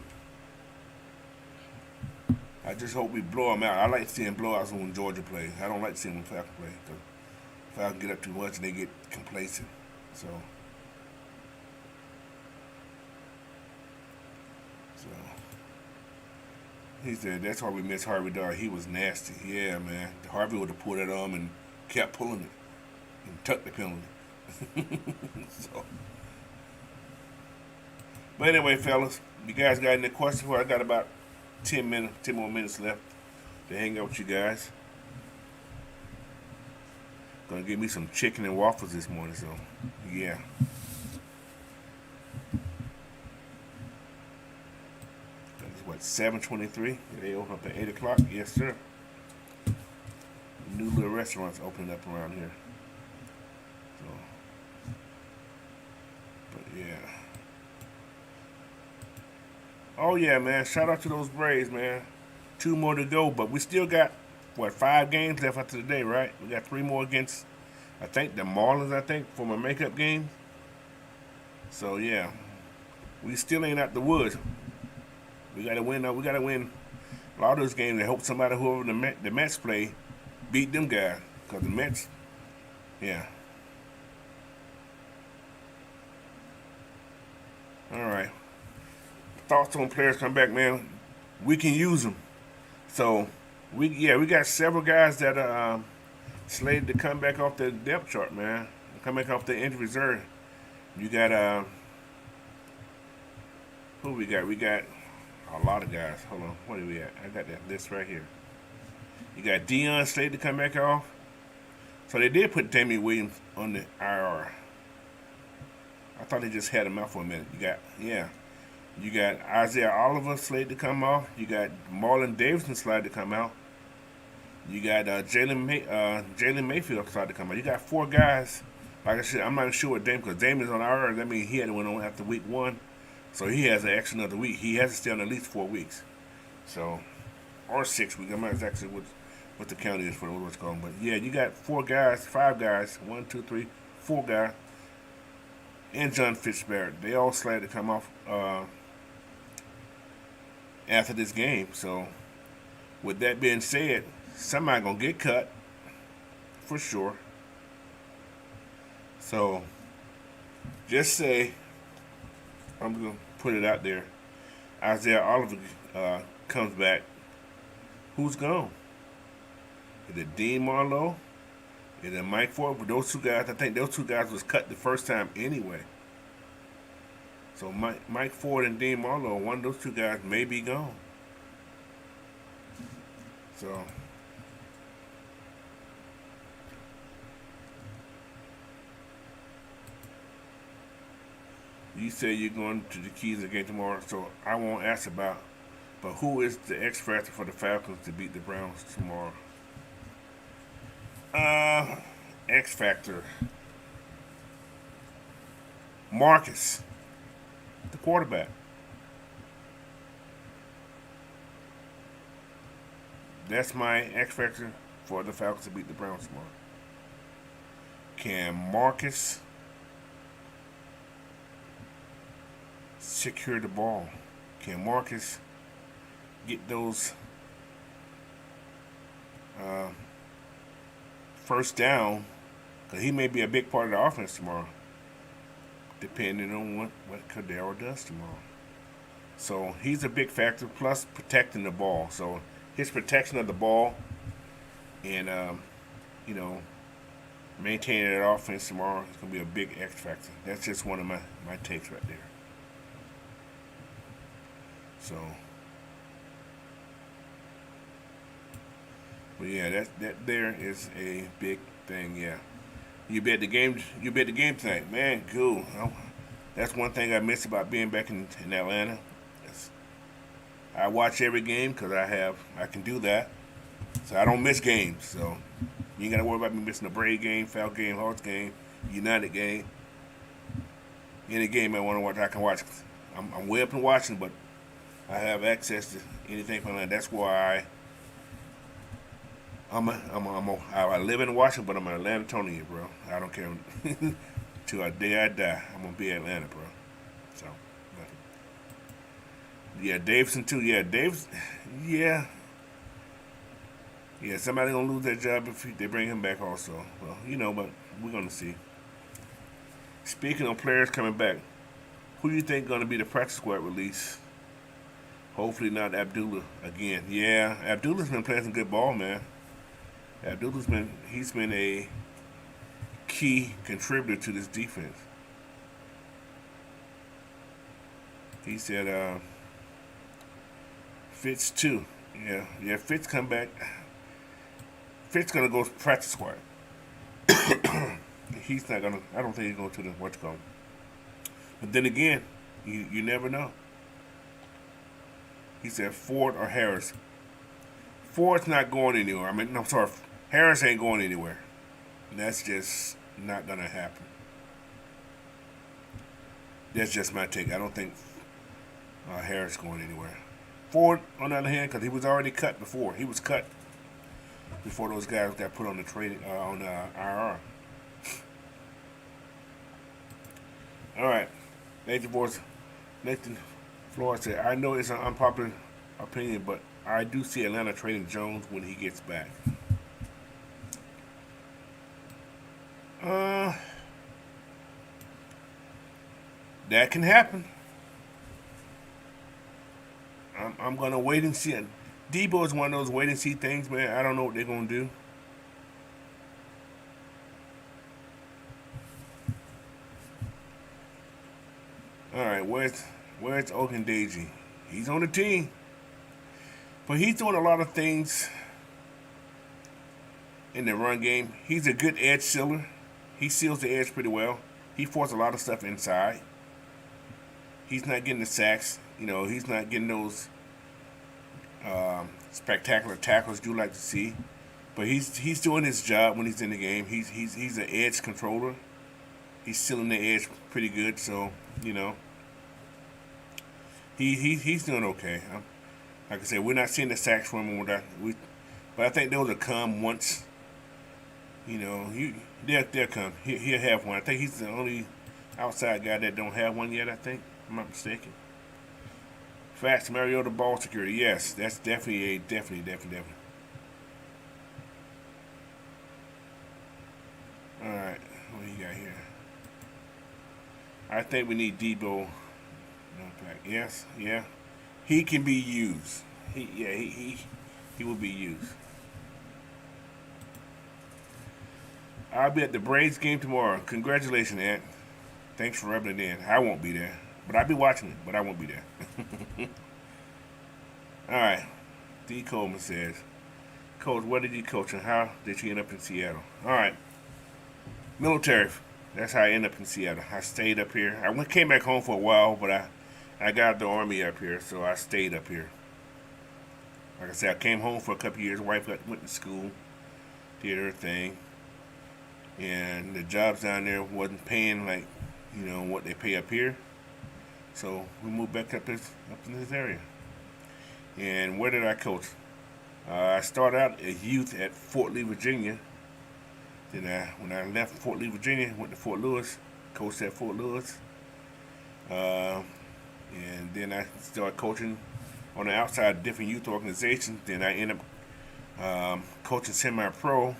I just hope we blow them out. I like seeing blowouts when Georgia plays. I don't like seeing when Falcons play. Cause Falcons get up too much and they get complacent. So, so he said that's why we miss Harvey Dart. He was nasty. Yeah, man. Harvey would have pulled that arm and kept pulling it and tucked the penalty. So, but anyway, fellas, you guys got any questions for? I got about 10 more minutes left to hang out with you guys. Gonna give me some chicken and waffles this morning, so yeah. It's what, 7:23? They open up at 8 o'clock? Yes, sir. New little restaurants opening up around here. So, but yeah. Oh yeah, man! Shout out to those Braves, man. 2 more to go, but we still got what 5 games left after today, right? We got 3 more against, I think the Marlins. I think for my makeup game. So yeah, we still ain't out the woods. We gotta win. We gotta win a lot of those games. And hope somebody, whoever the Mets play, beat them guys. Cause the Mets, yeah. All right. Thoughts on players come back, man. We can use them. So we got several guys that are slated to come back off the depth chart, man. Come back off the injury reserve. You got who we got? We got a lot of guys. Hold on, what do we at? I got that list right here. You got Dion slated to come back off. So they did put Damian Williams on the IR. I thought they just had him out for a minute. You got Isaiah Oliver slated to come off. You got Marlon Davidson slated to come out. You got Jalen Mayfield slated to come out. You got 4 guys. Like I said, I'm not sure what Dame, because Dame is on IR. That means he had to went on after week 1, so he has an extra another week. He has to stay on at least 4 weeks, so or 6 weeks. I'm not exactly what the count is for what's called, but yeah, you got 4 guys, 5 guys, 1, 2, 3, 4 guys, and John Fitzbarrett. They all slated to come off after this game. So, with that being said, somebody gonna get cut for sure. So, just say, I'm gonna put it out there. Isaiah Oliver comes back. Who's gone? Is it Dean Marlowe? Is it Mike Ford? But those 2 guys, I think those 2 guys was cut the first time anyway. So Mike Ford and Dean Marlowe, one of those two guys may be gone. So you say you're going to the Keys again tomorrow, so I won't ask about. But who is the X factor for the Falcons to beat the Browns tomorrow? Uh, X factor. Marcus, the quarterback. That's my X factor for the Falcons to beat the Browns tomorrow. Can Marcus secure the ball? Can Marcus get those uh, first down? Because he may be a big part of the offense tomorrow, depending on what Cordero does tomorrow. So he's a big factor, plus protecting the ball. So his protection of the ball and, you know, maintaining that offense tomorrow is going to be a big X factor. That's just one of my takes right there. So, but yeah, that there is a big thing. Yeah, you bet the game. You bet the game tonight, man. Cool. That's one thing I miss about being back in Atlanta. I watch every game because I can do that, so I don't miss games. So you ain't got to worry about me missing a Brave game, Falcon game, Hawks game, United game. Any game I want to watch, I can watch. I'm way up in watching, but I have access to anything from that. That's why I live in Washington, but I'm an Atlantonian, bro. I don't care till the day I die. I'm gonna be Atlanta, bro. So, but, yeah, Davidson too. Yeah, Davis. Yeah, yeah. Somebody gonna lose their job if they bring him back, also. Well, but we're gonna see. Speaking of players coming back, who do you think gonna be the practice squad release? Hopefully not Abdullah again. Yeah, Abdullah's been playing some good ball, man. He's been a key contributor to this defense. He said Fitz too. Yeah, Fitz come back. Fitz gonna go practice squad. He's not gonna. I don't think he's going to the what's called. But then again, you never know. He said Ford or Harris. Ford's not going anywhere. I'm sorry. Harris ain't going anywhere. That's just not going to happen. That's just my take. I don't think Harris going anywhere. Ford, on the other hand, because he was already cut before. He was cut before those guys got put on the trading on IR. All right. Nathan Flores said, I know it's an unpopular opinion, but I do see Atlanta trading Jones when he gets back. That can happen. I'm gonna wait and see. Debo is one of those wait and see things, man. I don't know what they're gonna do. All right, where's Ogundeji? He's on the team, but he's doing a lot of things in the run game. He's a good edge sealer. He seals the edge pretty well. He forces a lot of stuff inside. He's not getting the sacks. He's not getting those spectacular tackles you like to see. But he's doing his job when he's in the game. He's an edge controller. He's sealing the edge pretty good. So he's doing okay. Like I said, we're not seeing the sacks from him. But I think those will come once. They'll come. He'll have one. I think he's the only outside guy that don't have one yet. I think, if I'm not mistaken. Facts, Mariota ball security. Yes, that's definitely. All right, what do you got here? I think we need Debo. Yes, yeah. He can be used. He will be used. I'll be at the Braves game tomorrow. Congratulations, Ant. Thanks for rubbing it in. I won't be there. But I'll be watching it, but I won't be there. All right. D. Coleman says, Coach, what did you coach and how did you end up in Seattle? All right. Military. That's how I ended up in Seattle. I stayed up here. Came back home for a while, but I got out of the Army up here, so I stayed up here. Like I said, I came home for a couple years. Wife went to school, did her thing, and the jobs down there wasn't paying like, what they pay up here. So we moved back up in this area. And where did I coach? I started out as youth at Fort Lee, Virginia. Then when I left Fort Lee, Virginia, went to Fort Lewis, coached at Fort Lewis. And then I started coaching on the outside of different youth organizations. Then I ended up coaching semi-pro.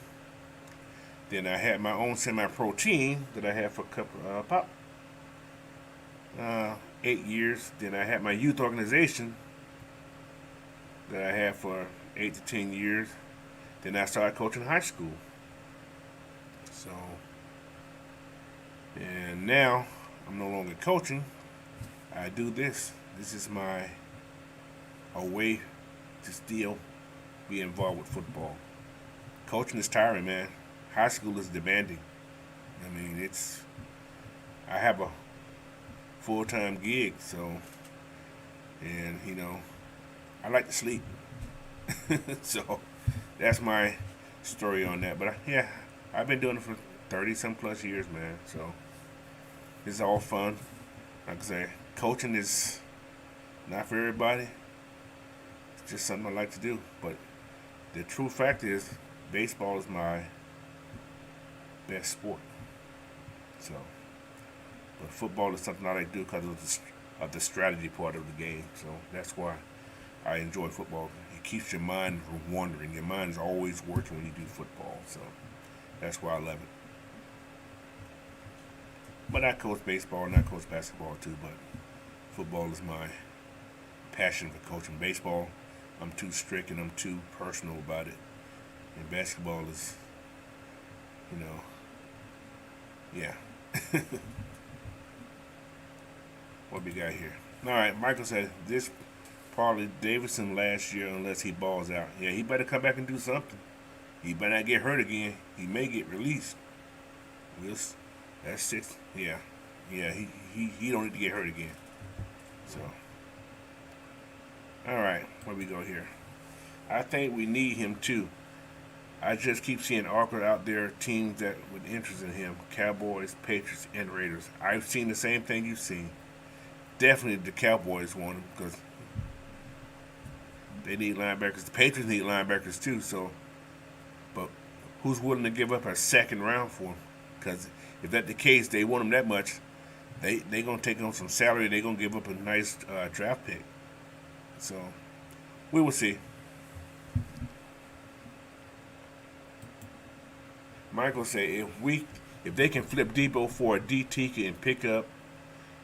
Then I had my own semi-pro team that I had for about 8 years. Then I had my youth organization that I had for 8 to 10 years. Then I started coaching high school. So, and now I'm no longer coaching. I do this. This is a way to still be involved with football. Coaching is tiring, man. High school is demanding. I mean, I have a full-time gig, so, and I like to sleep. So that's my story on that. But yeah, I've been doing it for 30-some plus years, man. So it's all fun. Like I say, coaching is not for everybody. It's just something I like to do. But the true fact is, baseball is my best sport. So, but football is something I like to do because of the strategy part of the game. So that's why I enjoy football. It keeps your mind from wandering. Your mind is always working when you do football. So that's why I love it. But I coach baseball and I coach basketball too. But football is my passion for coaching. Baseball, I'm too strict and I'm too personal about it. And basketball is, yeah. What we got here? All right, Michael said this probably Davidson last year unless he balls out. Yeah, he better come back and do something. He better not get hurt again. He may get released. That's 6. Yeah. He don't need to get hurt again. So, all right, where we go here? I think we need him too. I just keep seeing awkward out there teams that with interest in him: Cowboys, Patriots, and Raiders. I've seen the same thing you've seen. Definitely the Cowboys want him because they need linebackers. The Patriots need linebackers too. So, but who's willing to give up a second round for him? Because if that's the case, they want him that much. They gonna take on some salary. They gonna give up a nice draft pick. So we will see. Michael say if they can flip Debo for a DT and pick up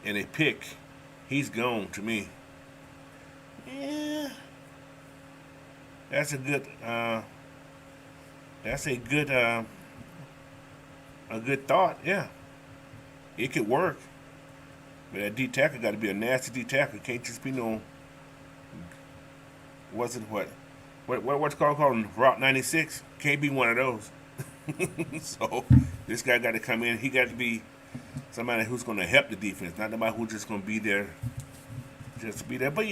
and a pick, he's gone to me. Yeah, that's a good a good thought. Yeah, it could work. But that D tackle got to be a nasty D tackle. It can't just be no. What's called Route 96? Can't be one of those. So this guy got to come in. He got to be somebody who's going to help the defense, not somebody who's just going to be there just to be there. But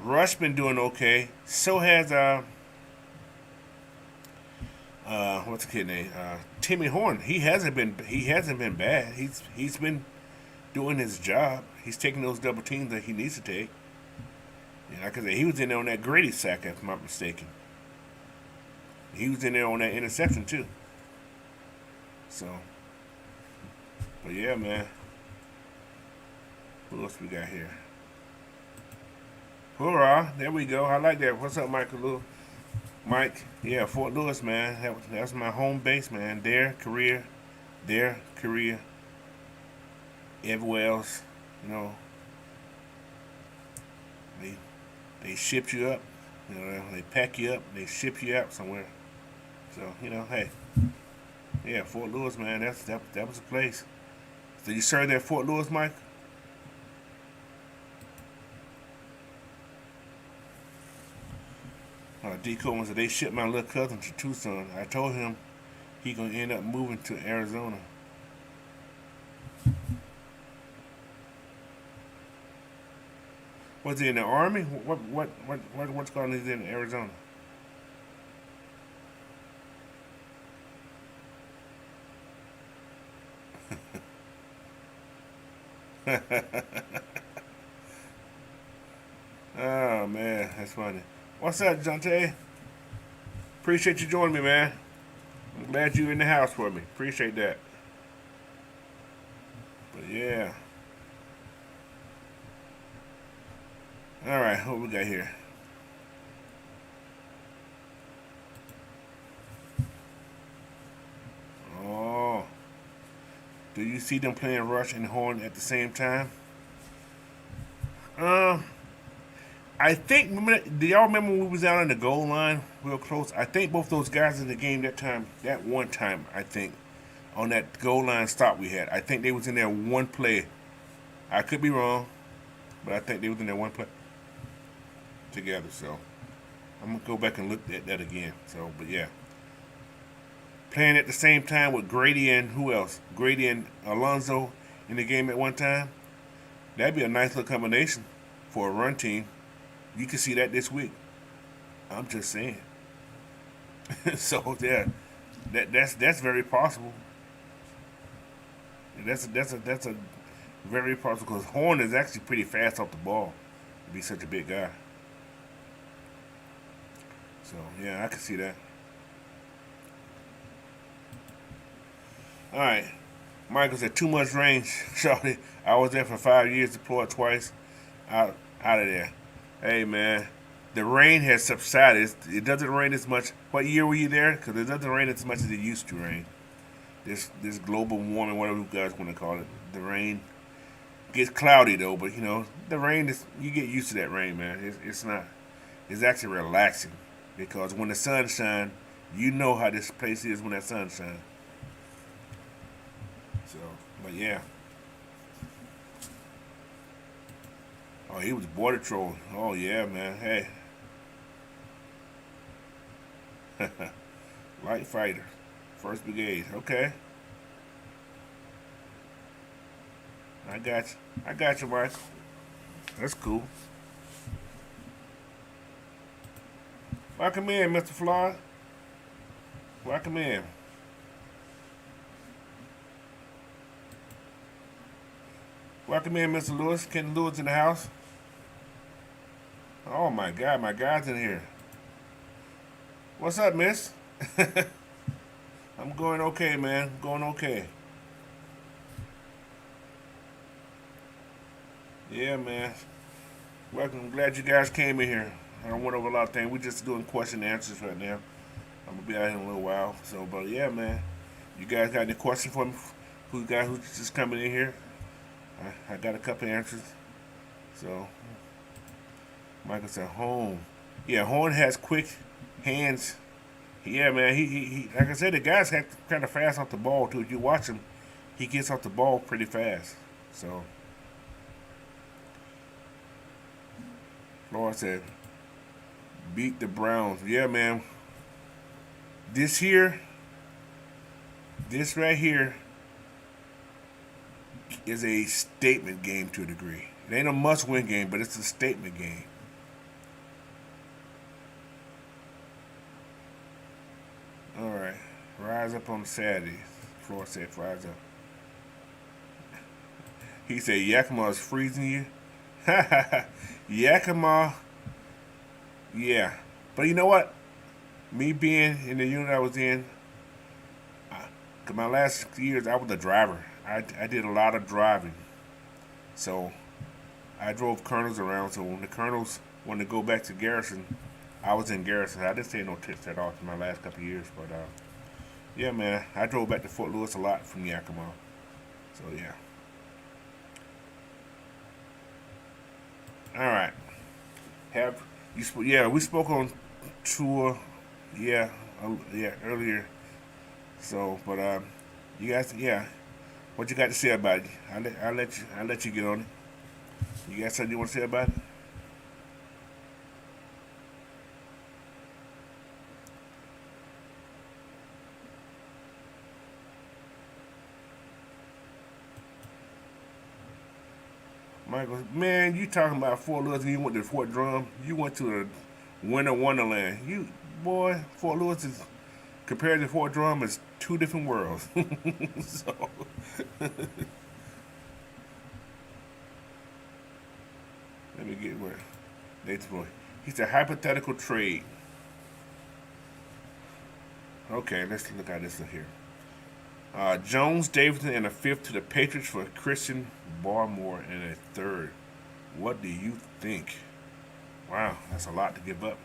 Rush been doing okay. So has what's the kid name? Timmy Horn. He hasn't been bad. He's been doing his job. He's taking those double teams that he needs to take. And like I said, he was in there on that Grady sack, if I'm not mistaken. He was in there on that interception too. So, but yeah, man. What else we got here? Hoorah! There we go. I like that. What's up, Michael? Mike? Yeah, Fort Lewis, man. That's my home base, man. Their career, everywhere else, they ship you up, they pack you up, they ship you out somewhere. So, hey, Yeah, Fort Lewis, man. That was a place. Did you serve there at Fort Lewis, Mike? D. Coleman said they shipped my little cousin to Tucson. I told him he gonna end up moving to Arizona. Was he in the army? What's going on? He's in Arizona. Oh man, that's funny. What's up, Jonte? Appreciate you joining me, man. I'm glad you're in the house for me. Appreciate that. But yeah. All right, what we got here? Oh, do you see them playing Rush and Horn at the same time? Um, I think. Do y'all remember when we was out on the goal line, real close? I think both those guys in the game that time, that one time, I think, on that goal line stop we had. I think they was in there one play. I could be wrong, but I think they was in there one play together. So I'm gonna go back and look at that again. So, but yeah, playing at the same time with Grady and who else? Grady and Alonzo in the game at one time. That'd be a nice little combination for a run team. You can see that this week. I'm just saying. So yeah, that's very possible. That's a very possible because Horn is actually pretty fast off the ball to be such a big guy. So yeah, I can see that. All right, Michael said too much range, Shawty. I was there for 5 years, deployed twice. Out of there. Hey man, the rain has subsided. It doesn't rain as much. What year were you there? Because it doesn't rain as much as it used to rain. This global warming, whatever you guys want to call it, the rain gets cloudy though. But you know, the rain is you get used to that rain, man. It's not. It's actually relaxing because when the sun shines, you know how this place is when that sun shines. So, but yeah. Oh, he was border trolling. Oh yeah, man. Hey, light fighter, first brigade. Okay, I got you. I got you, Michael. That's cool. Welcome in, Mr. Floyd. Welcome in. Welcome in, Mr. Lewis. Ken Lewis in the house. Oh my God, my God's in here. What's up, Miss? I'm going okay, man. Going okay. Yeah, man. Welcome. I'm glad you guys came in here. I don't went over a lot of things. We're just doing question and answers right now. I'm gonna be out here in a little while. So, but yeah, man. You guys got any questions for me? Who's just coming in here? I got a couple answers. So, Michael said, home. Yeah, Horn has quick hands. Yeah, man. He like I said, the guy's kind of fast off the ball too. If you watch him, he gets off the ball pretty fast. So, Laura said, beat the Browns. Yeah, man. This here, this right here, is a statement game to a degree. It ain't a must-win game, but it's a statement game. All right, rise up on Saturday. Floor said, rise up. He said, Yakima is freezing you. Yakima, yeah. But you know what? Me being in the unit I was in, cause my last years I was a driver. I did a lot of driving. So I drove colonels around. So when the colonels wanted to go back to garrison, I was in garrison. I didn't take no trips at all in my last couple of years. But yeah, man, I drove back to Fort Lewis a lot from Yakima. So yeah. All right. Have you? Yeah, we spoke on tour. Yeah, yeah, earlier. So, but you guys, yeah, what you got to say about it? I'll let you get on it. You got something you want to say about it? Michael, man, you talking about Fort Lewis and you went to Fort Drum. You went to the Winter Wonderland. You, boy, Fort Lewis is, compared to Fort Drum, is two different worlds. So, let me get where. Nate's boy. He's a hypothetical trade. Okay, let's look at this here. Jones, Davidson, and a fifth to the Patriots for Christian Barmore and a third. What do you think? Wow, that's a lot to give up.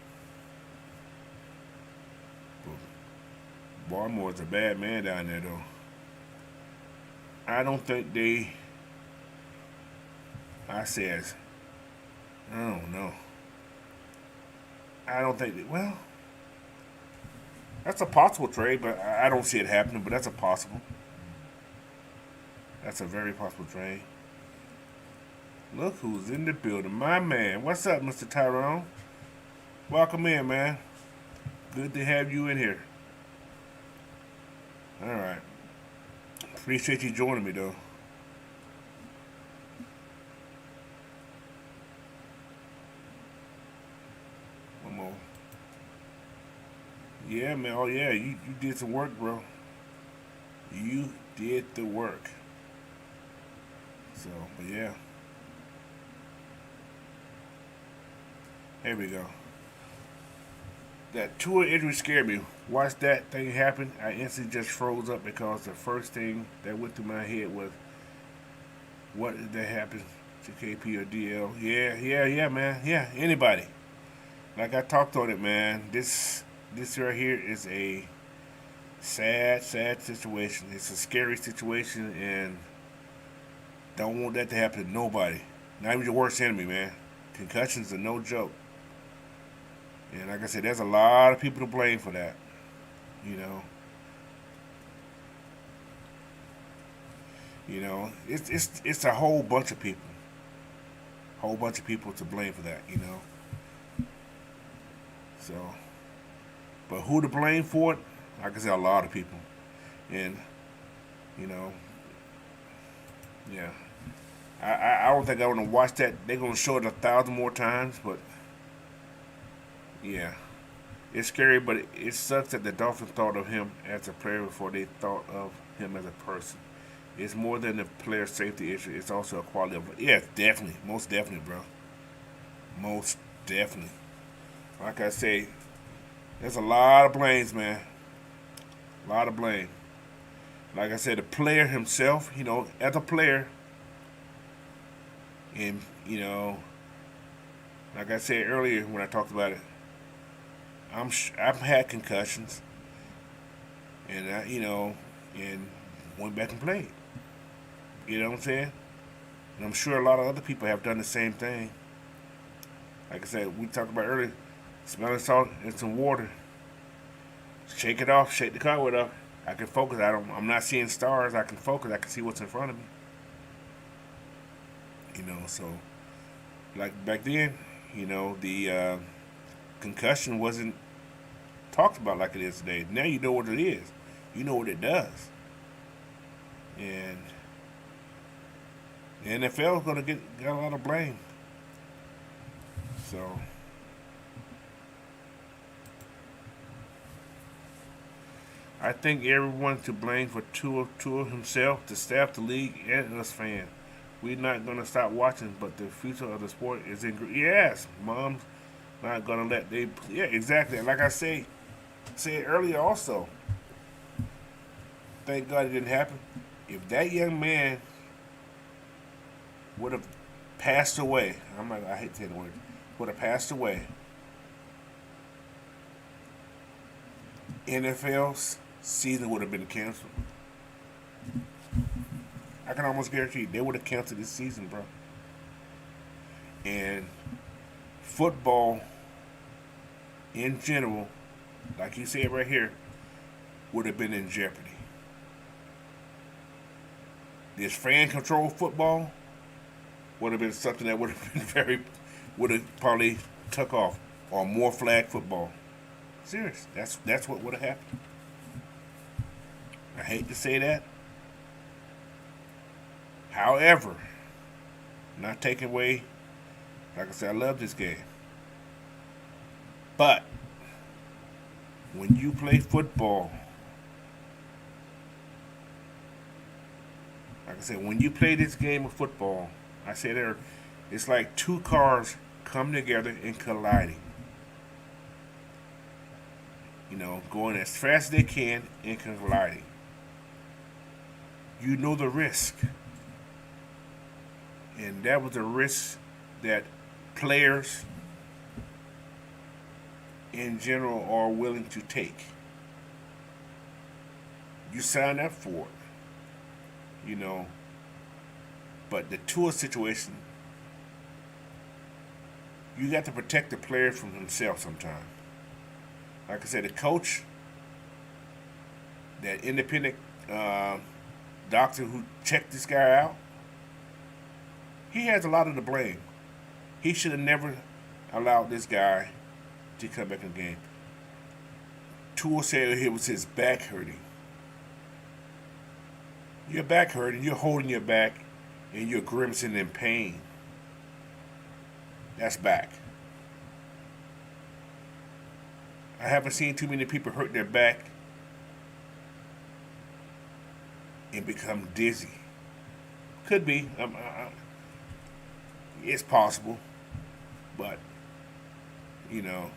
Barmore's a bad man down there, though. I don't think they. I says, I don't know. I don't think. Well, that's a possible trade, but I don't see it happening. But that's a possible. That's a very possible trade. Look who's in the building, my man. What's up, Mr. Tyrone? Welcome in, man. Good to have you in here. All right. Appreciate you joining me, though. One more. Yeah, man. Oh, yeah. You did some work, bro. You did the work. So, but yeah. Here we go. That Tua injury scared me. Watch that thing happen. I instantly just froze up because the first thing that went through my head was, what did that happen to KP or DL? Yeah, man. Yeah, anybody. Like I talked on it, man. This right here is a sad situation. It's a scary situation, and don't want that to happen to nobody. Not even your worst enemy, man. Concussions are no joke. And like I said, there's a lot of people to blame for that. You know. It's a whole bunch of people. Whole bunch of people to blame for that, you know. So, but who to blame for it? Like I said, a lot of people. And, you know, yeah. I don't think I want to watch that. They're going to show it 1,000 more times, but yeah. It's scary, but it sucks that the Dolphins thought of him as a player before they thought of him as a person. It's more than a player safety issue. It's also a quality of. Yeah, definitely. Most definitely, bro. Most definitely. Like I say, there's a lot of blames, man. A lot of blame. Like I said, the player himself, as a player, and, like I said earlier when I talked about it, I've had concussions, and and went back and played. You know what I'm saying? And I'm sure a lot of other people have done the same thing. Like I said, we talked about earlier, smelling salt and some water. Shake it off, shake the carpet off. I can focus. I'm not seeing stars. I can focus. I can see what's in front of me. So like back then, the concussion wasn't talked about like it is today. Now you know what it is. You know what it does. And the NFL is going to get a lot of blame. So I think everyone to blame for Tua himself, the staff, the league, and us fans. We're not going to stop watching, but the future of the sport is in. Yes, mom's not going to let they. Yeah, exactly. Like I said earlier, also. Thank God it didn't happen. If that young man would have passed away, I hate to say the word, would have passed away, NFL's season would have been canceled. I can almost guarantee they would have canceled this season, bro. And football, in general, like you said right here, would have been in jeopardy. this fan control football would have been something that would have been would have probably took off, or more flag football. Serious. That's what would have happened. I hate to say that. However, not taking away, like I said, I love this game. But when you play football, like I said, when you play this game of football, I say there, it's like two cars come together and colliding. You know, going as fast as they can and colliding. You know the risk. And that was a risk that players in general are willing to take. You sign up for it. You know. But the tour situation, you got to protect the player from himself sometimes. Like I said, the coach, that independent doctor who checked this guy out, he has a lot of the blame. He should have never allowed this guy to come back in the game. Tua said it was his back hurting. Your back hurting, you're holding your back, and you're grimacing in pain. That's back. I haven't seen too many people hurt their back and become dizzy. Could be. It's possible. But, you know.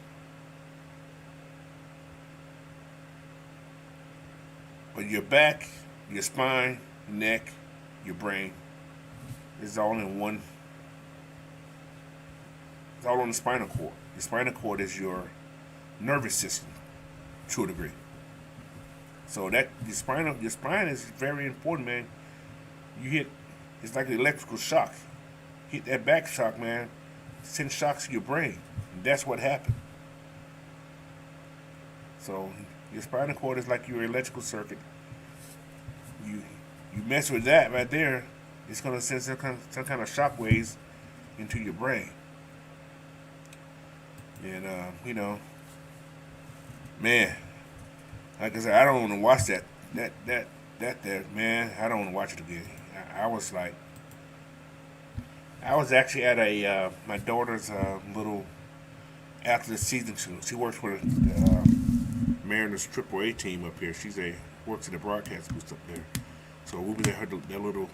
But your back, your spine, neck, your brain is all in one. It's all on the spinal cord. The spinal cord is your nervous system, to a degree. So that your spine is very important, man. You hit, it's like an electrical shock. Hit that back shock, man. Send shocks to your brain. And that's what happened. So your spinal cord is like your electrical circuit. You mess with that right there, it's gonna send some kind of shock waves into your brain. And you know. Man, like I said, I don't want to watch that, man. I don't want to watch it again. I was actually at my daughter's little after the season. She works for the Mariners AAA team up here. Works in the broadcast booth up there. So we were at their little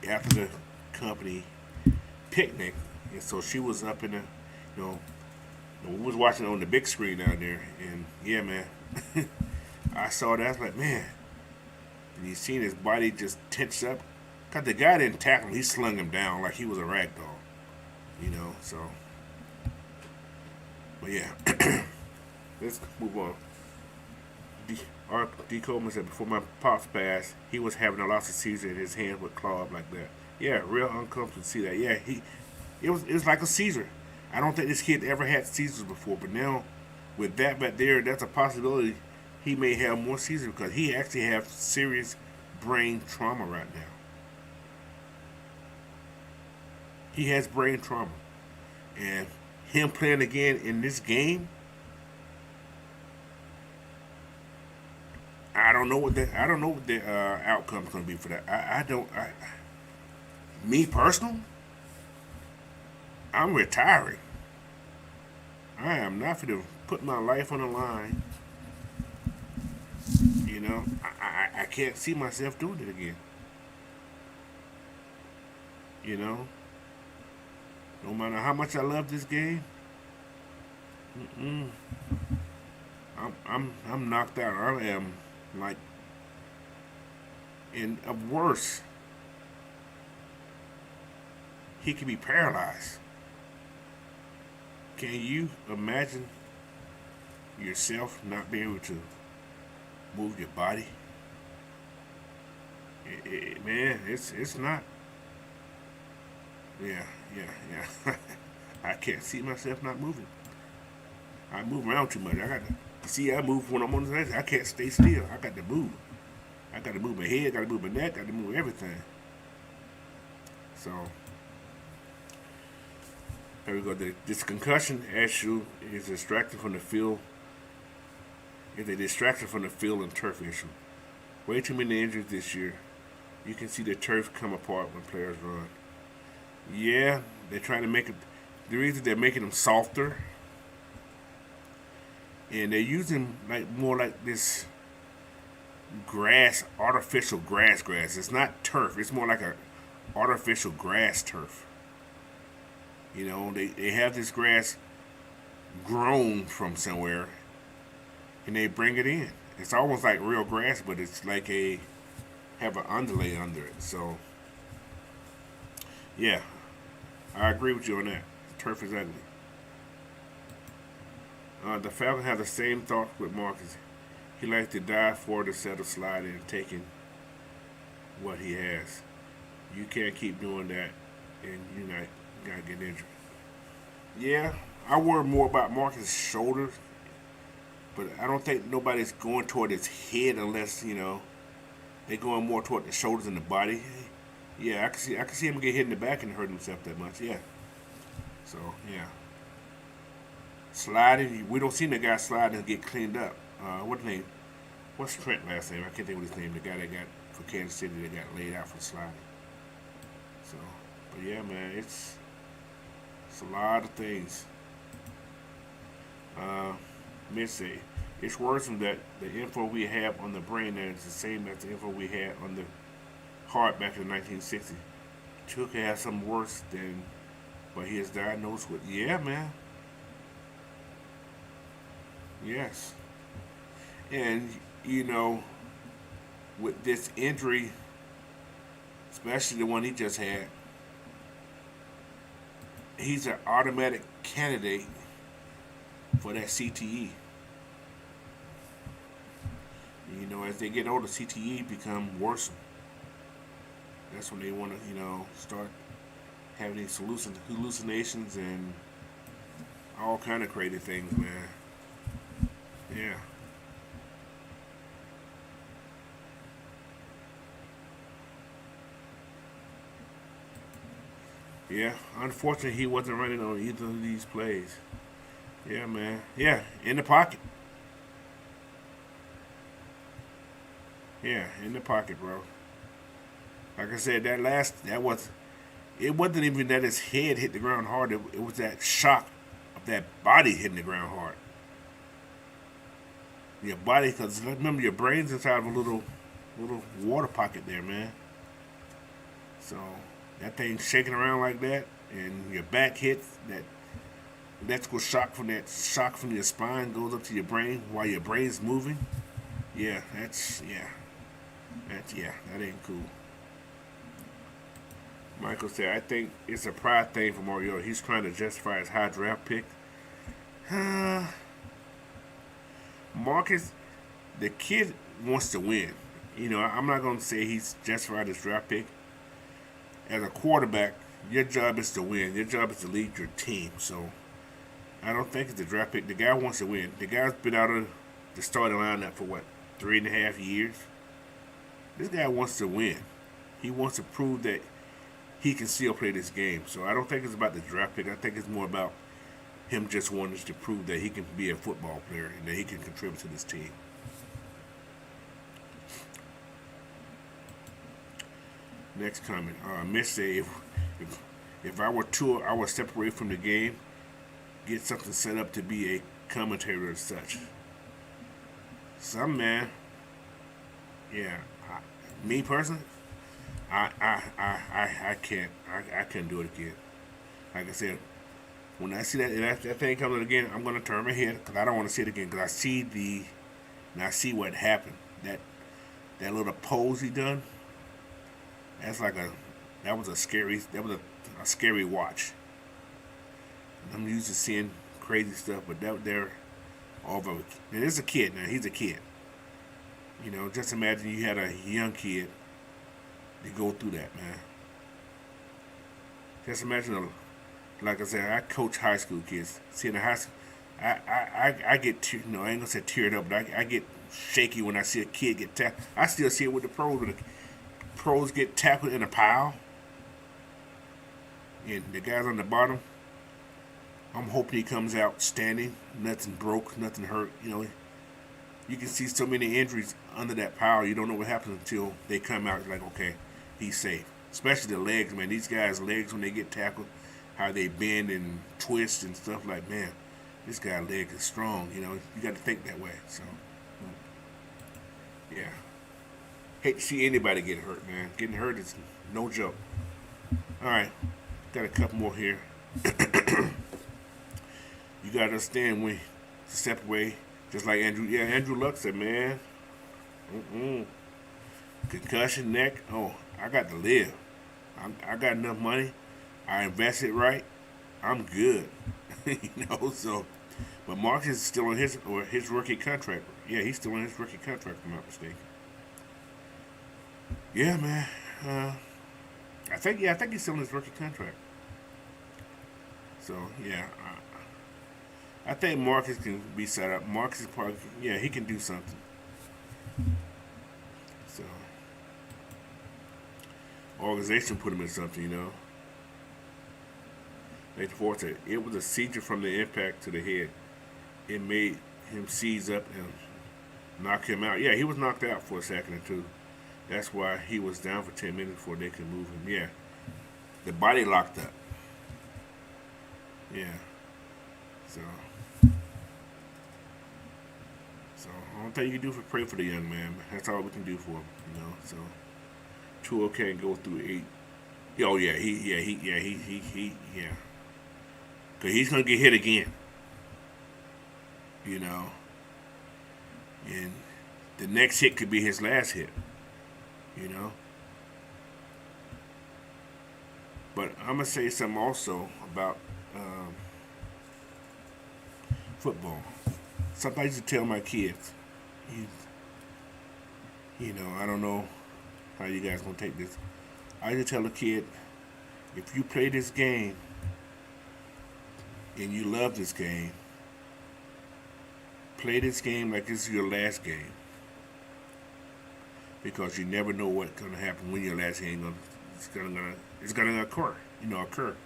after the company picnic, and so she was up in the, you know. We was watching on the big screen down there, and yeah, man, I saw that. I was like, man, and you seen his body just tense up. Cause the guy didn't tackle him; he slung him down like he was a rag doll, you know. So, but yeah, let's move on. D. Coleman said before my pops passed, he was having a loss of seizure and his hand would claw up like that. Yeah, real uncomfortable to see that. Yeah, it was like a seizure. I don't think this kid ever had seizures before, but now with that back there, that's a possibility he may have more seizures because he actually has serious brain trauma right now. He has brain trauma, and him playing again in this game, I don't know what the outcome's going to be for that. Me personal, I'm retiring. I am not going to put my life on the line. You know, I can't see myself doing it again. You know, no matter how much I love this game, I'm knocked out. I am like, and worse, he could be paralyzed. Can you imagine yourself not being able to move your body? Man, it's not. Yeah. I can't see myself not moving. I move around too much. I move when I'm on the edge. I can't stay still. I got to move. I got to move my head. I got to move my neck. I got to move everything. So there we go. This concussion issue is distracting from the field. Is a distraction from the field and turf issue. Way too many injuries this year. You can see the turf come apart when players run. Yeah, they're trying to make it. The reason they're making them softer, and they're using more like this grass, artificial grass. It's not turf. It's more like a artificial grass turf. They have this grass grown from somewhere, and they bring it in. It's almost like real grass, but it's like have an underlay under it. So yeah, I agree with you on that. Turf is ugly. The Falcons have the same thought with Marcus. He likes to dive forward instead of sliding and taking what he has. You can't keep doing that, and you not gotta get injured. Yeah, I worry more about Marcus' shoulders, but I don't think nobody's going toward his head unless they're going more toward the shoulders and the body. Yeah, I can see him get hit in the back and hurt himself that much. Yeah. So yeah, sliding. We don't see the guy slide and get cleaned up. What's name? What's Trent last name? I can't think of his name. The guy that got for Kansas City that got laid out for sliding. So, but yeah, man, it's a lot of things. Say it's worrisome that the info we have on the brain is the same as the info we had on the heart back in the 1960s. Chuck has something worse than what he is diagnosed with. Yeah, man. Yes. And, with this injury, especially the one he just had, he's an automatic candidate for that CTE. As they get older, CTE become worse. That's when they want to, start having these hallucinations and all kind of crazy things, man. Yeah. Yeah. Unfortunately, he wasn't running on either of these plays. Yeah, man. Yeah, in the pocket. Yeah, in the pocket, bro. Like I said, it wasn't even that his head hit the ground hard. It was that shock of that body hitting the ground hard. Your body, because remember, your brain's inside of a little water pocket there, man. So that thing shaking around like that, and your back hits that electrical shock from your spine goes up to your brain while your brain's moving. Yeah, that ain't cool. Michael said, I think it's a pride thing for Mariota. He's trying to justify his high draft pick. Marcus, the kid wants to win. I'm not going to say he's justified his draft pick. As a quarterback, your job is to win. Your job is to lead your team. So I don't think it's a draft pick. The guy wants to win. The guy's been out of the starting lineup for 3.5 years? This guy wants to win. He wants to prove that he can still play this game. So I don't think it's about the draft pick. I think it's more about him just wanting to prove that he can be a football player and that he can contribute to this team. Next comment. Mitch say, if I were Tua, I would step away from the game, get something set up to be a commentator as such. Some man, yeah. Me personally, I can't. I can't do it again. Like I said, when I see that thing coming again, I'm gonna turn my head because I don't want to see it again. Because I see what happened. That little pose he done. That was a scary watch. I'm used to seeing crazy stuff, but they're over. And it's a kid now. He's a kid. Just imagine you had a young kid to go through that, man. Just imagine, like I said, I coach high school kids. Seeing the high school, I get, I ain't gonna say teared up, but I get shaky when I see a kid get tackled. I still see it with the pros. When the pros get tackled in a pile, And the guys on the bottom, I'm hoping he comes out standing, nothing broke, nothing hurt. You know, you can see so many injuries under that pile. You don't know what happens until they come out. Like, okay, he's safe. Especially the legs, man. These guys' legs when they get tackled, how they bend and twist and stuff. Like, man, this guy's leg is strong. You know, you got to think that way. So, yeah. Hate to see anybody get hurt, man. Getting hurt is no joke. All right, got a couple more here. You got to understand when to step away, just like Andrew. Yeah, Andrew Luck said, man. Concussion, neck. Oh, I got to live. I got enough money. I invested right. I'm good. You know, so. But Marcus is still on his rookie contract. Yeah, he's still on his rookie contract, if I'm not mistaken. Yeah, man. I think he's still on his rookie contract. So yeah, I think Marcus can be set up. Marcus is probably, yeah, he can do something. So organization put him in something, you know. Nathan Ford said it was a seizure from the impact to the head. It made him seize up and knock him out. Yeah, he was knocked out for a second or two. That's why he was down for 10 minutes before they could move him. Yeah, the body locked up. Yeah. So all thing you can do for pray for the young man. That's all we can do for him, you know. So Tua can't go through 8. Oh yeah, he. Cause he's gonna get hit again. You know. And the next hit could be his last hit. You know. But I'm gonna say something also about football. Something I used to tell my kids. You know, I don't know how you guys gonna take this. I used to tell a kid, if you play this game and you love this game, play this game like this is your last game. Because you never know what's gonna happen when your last game is gonna occur.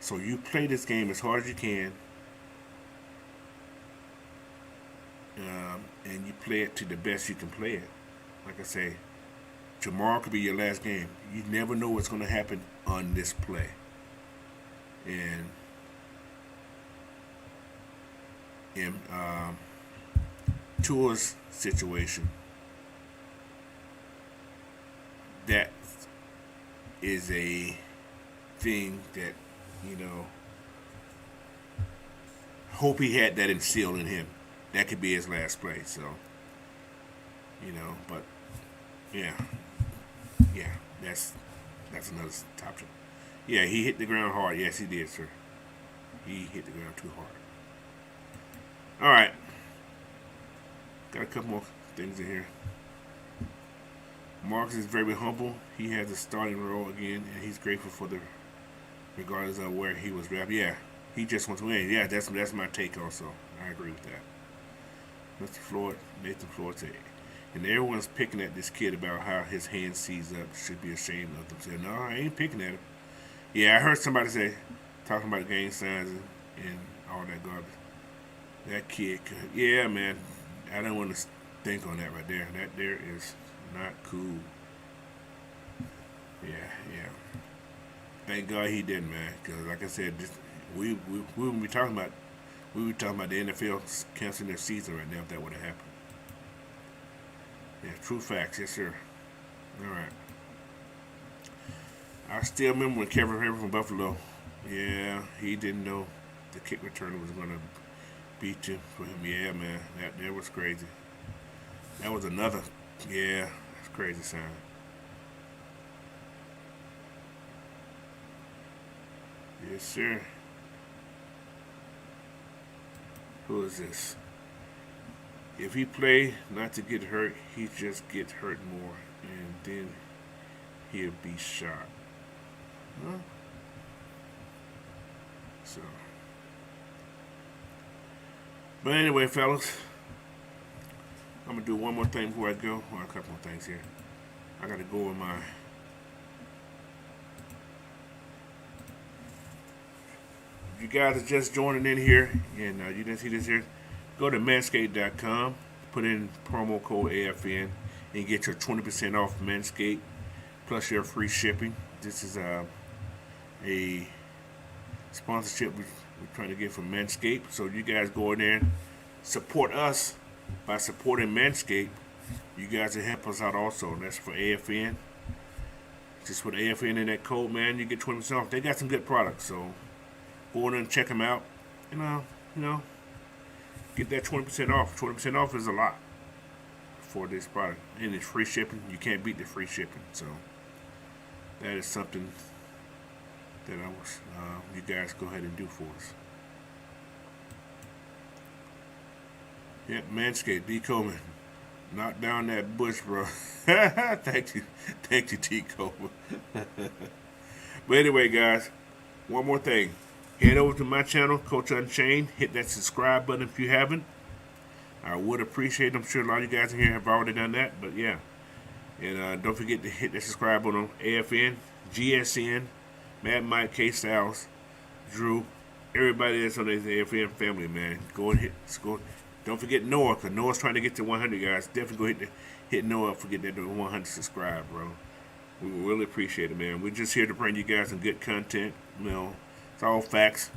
So you play this game as hard as you can, and you play it to the best you can play it. Like I say, tomorrow could be your last game. You never know what's going to happen on this play. And in Tua's situation, that is a thing that, you know, hope he had that instilled in him. That could be his last play. So, you know, but yeah, that's another topic. Yeah, he hit the ground hard. Yes, he did, sir. He hit the ground too hard. All right, got a couple more things in here. Marcus is very humble. He has a starting role again, and he's grateful for the, regardless of where he was drafted. Yeah, he just wants to win. Yeah, that's my take also. I agree with that. Nathan Floyd said, and everyone's picking at this kid about how his hand sees up. Should be ashamed of themselves. No, I ain't picking at him. Yeah, I heard somebody say, talking about game signs and all that garbage. That kid, yeah, man, I don't want to think on that right there. That there is not cool. Yeah. Thank God he didn't, man. Because like I said, we wouldn't be talking about. We were talking about the NFL canceling their season right now if that would have happened. Yeah, true facts, yes sir. All right. I still remember when Kevin Herber from Buffalo. Yeah, he didn't know the kick returner was going to beat you for him. Yeah, man, that was crazy. That was another. Yeah, that's crazy sign. Yes sir. Who is this? If he play not to get hurt, he just gets hurt more, and then he'll be shot. Huh? So, but anyway, fellas, I'm gonna do one more thing before I go. Or a couple more things here. I gotta go with my you guys are just joining in here and you didn't see this here, go to manscaped.com, put in promo code AFN, and get your 20% off Manscaped plus your free shipping. This is a sponsorship we're trying to get from Manscaped. So you guys go in there and support us by supporting Manscaped. You guys will help us out also. And that's for AFN. Just put AFN in that code, man. You get 20% off. They got some good products, so go in and check them out. And get that 20% off. 20% off is a lot for this product, and it's free shipping. You can't beat the free shipping. So that is something that I was you guys go ahead and do for us. Yep, Manscaped, D. Coleman. Knock down that bush, bro. Thank you, T. Coleman. But anyway, guys, one more thing. Head over to my channel, Coach Unchained. Hit that subscribe button if you haven't. I would appreciate it. I'm sure a lot of you guys in here have already done that, but yeah. And don't forget to hit that subscribe button on AFN, GSN, Mad Mike, K Styles, Drew, everybody that's on this AFN family, man. Go and go. Don't forget Noah, because Noah's trying to get to 100, guys. Definitely go hit Noah up, forget that 100 subscribe, bro. We really appreciate it, man. We're just here to bring you guys some good content. It's all facts.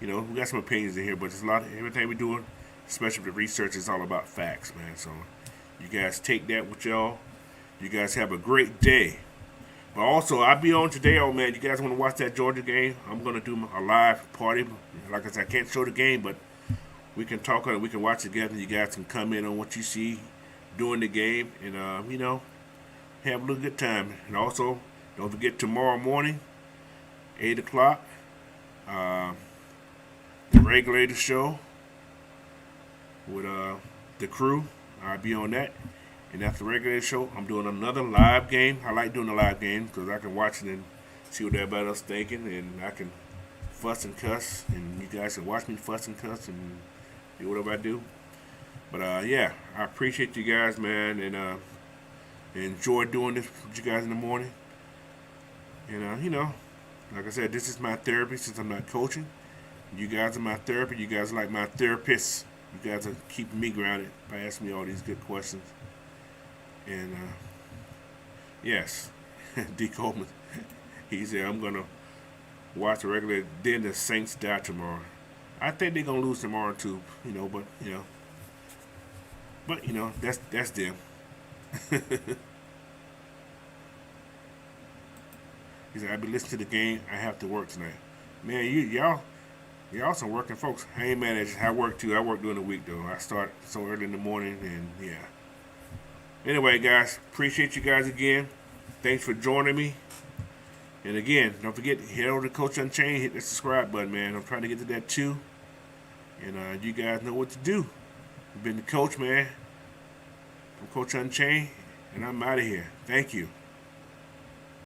We got some opinions in here, but it's a lot of everything we do, especially the research, is all about facts, man. So you guys take that with y'all. You guys have a great day. But also, I'll be on today, man. You guys want to watch that Georgia game? I'm going to do a live party. Like I said, I can't show the game, but we can talk on it. We can watch together. You guys can comment on what you see during the game and, have a little good time. And also, don't forget tomorrow morning, 8 o'clock, the Regulator Show with the crew. I'll be on that. And after the Regulator Show, I'm doing another live game. I like doing the live game because I can watch it and see what everybody else thinking, and I can fuss and cuss, and you guys can watch me fuss and cuss and do whatever I do. But yeah, I appreciate you guys, man, and enjoy doing this with you guys in the morning. And like I said, this is my therapy since I'm not coaching. You guys are my therapy. You guys are like my therapists. You guys are keeping me grounded by asking me all these good questions. And yes, D. Coleman, he said, I'm going to watch the regular, then the Saints die tomorrow. I think they're going to lose tomorrow too, but that's them. He said, I'll be listening to the game. I have to work tonight. Man, y'all some working folks. I ain't mad at you. I work too. I work during the week though. I start so early in the morning, and yeah. Anyway, guys, appreciate you guys again. Thanks for joining me. And again, don't forget, head over to Coach Unchained, hit the subscribe button, man. I'm trying to get to that too. And you guys know what to do. I've been the coach, man. I'm Coach Unchained, and I'm out of here. Thank you.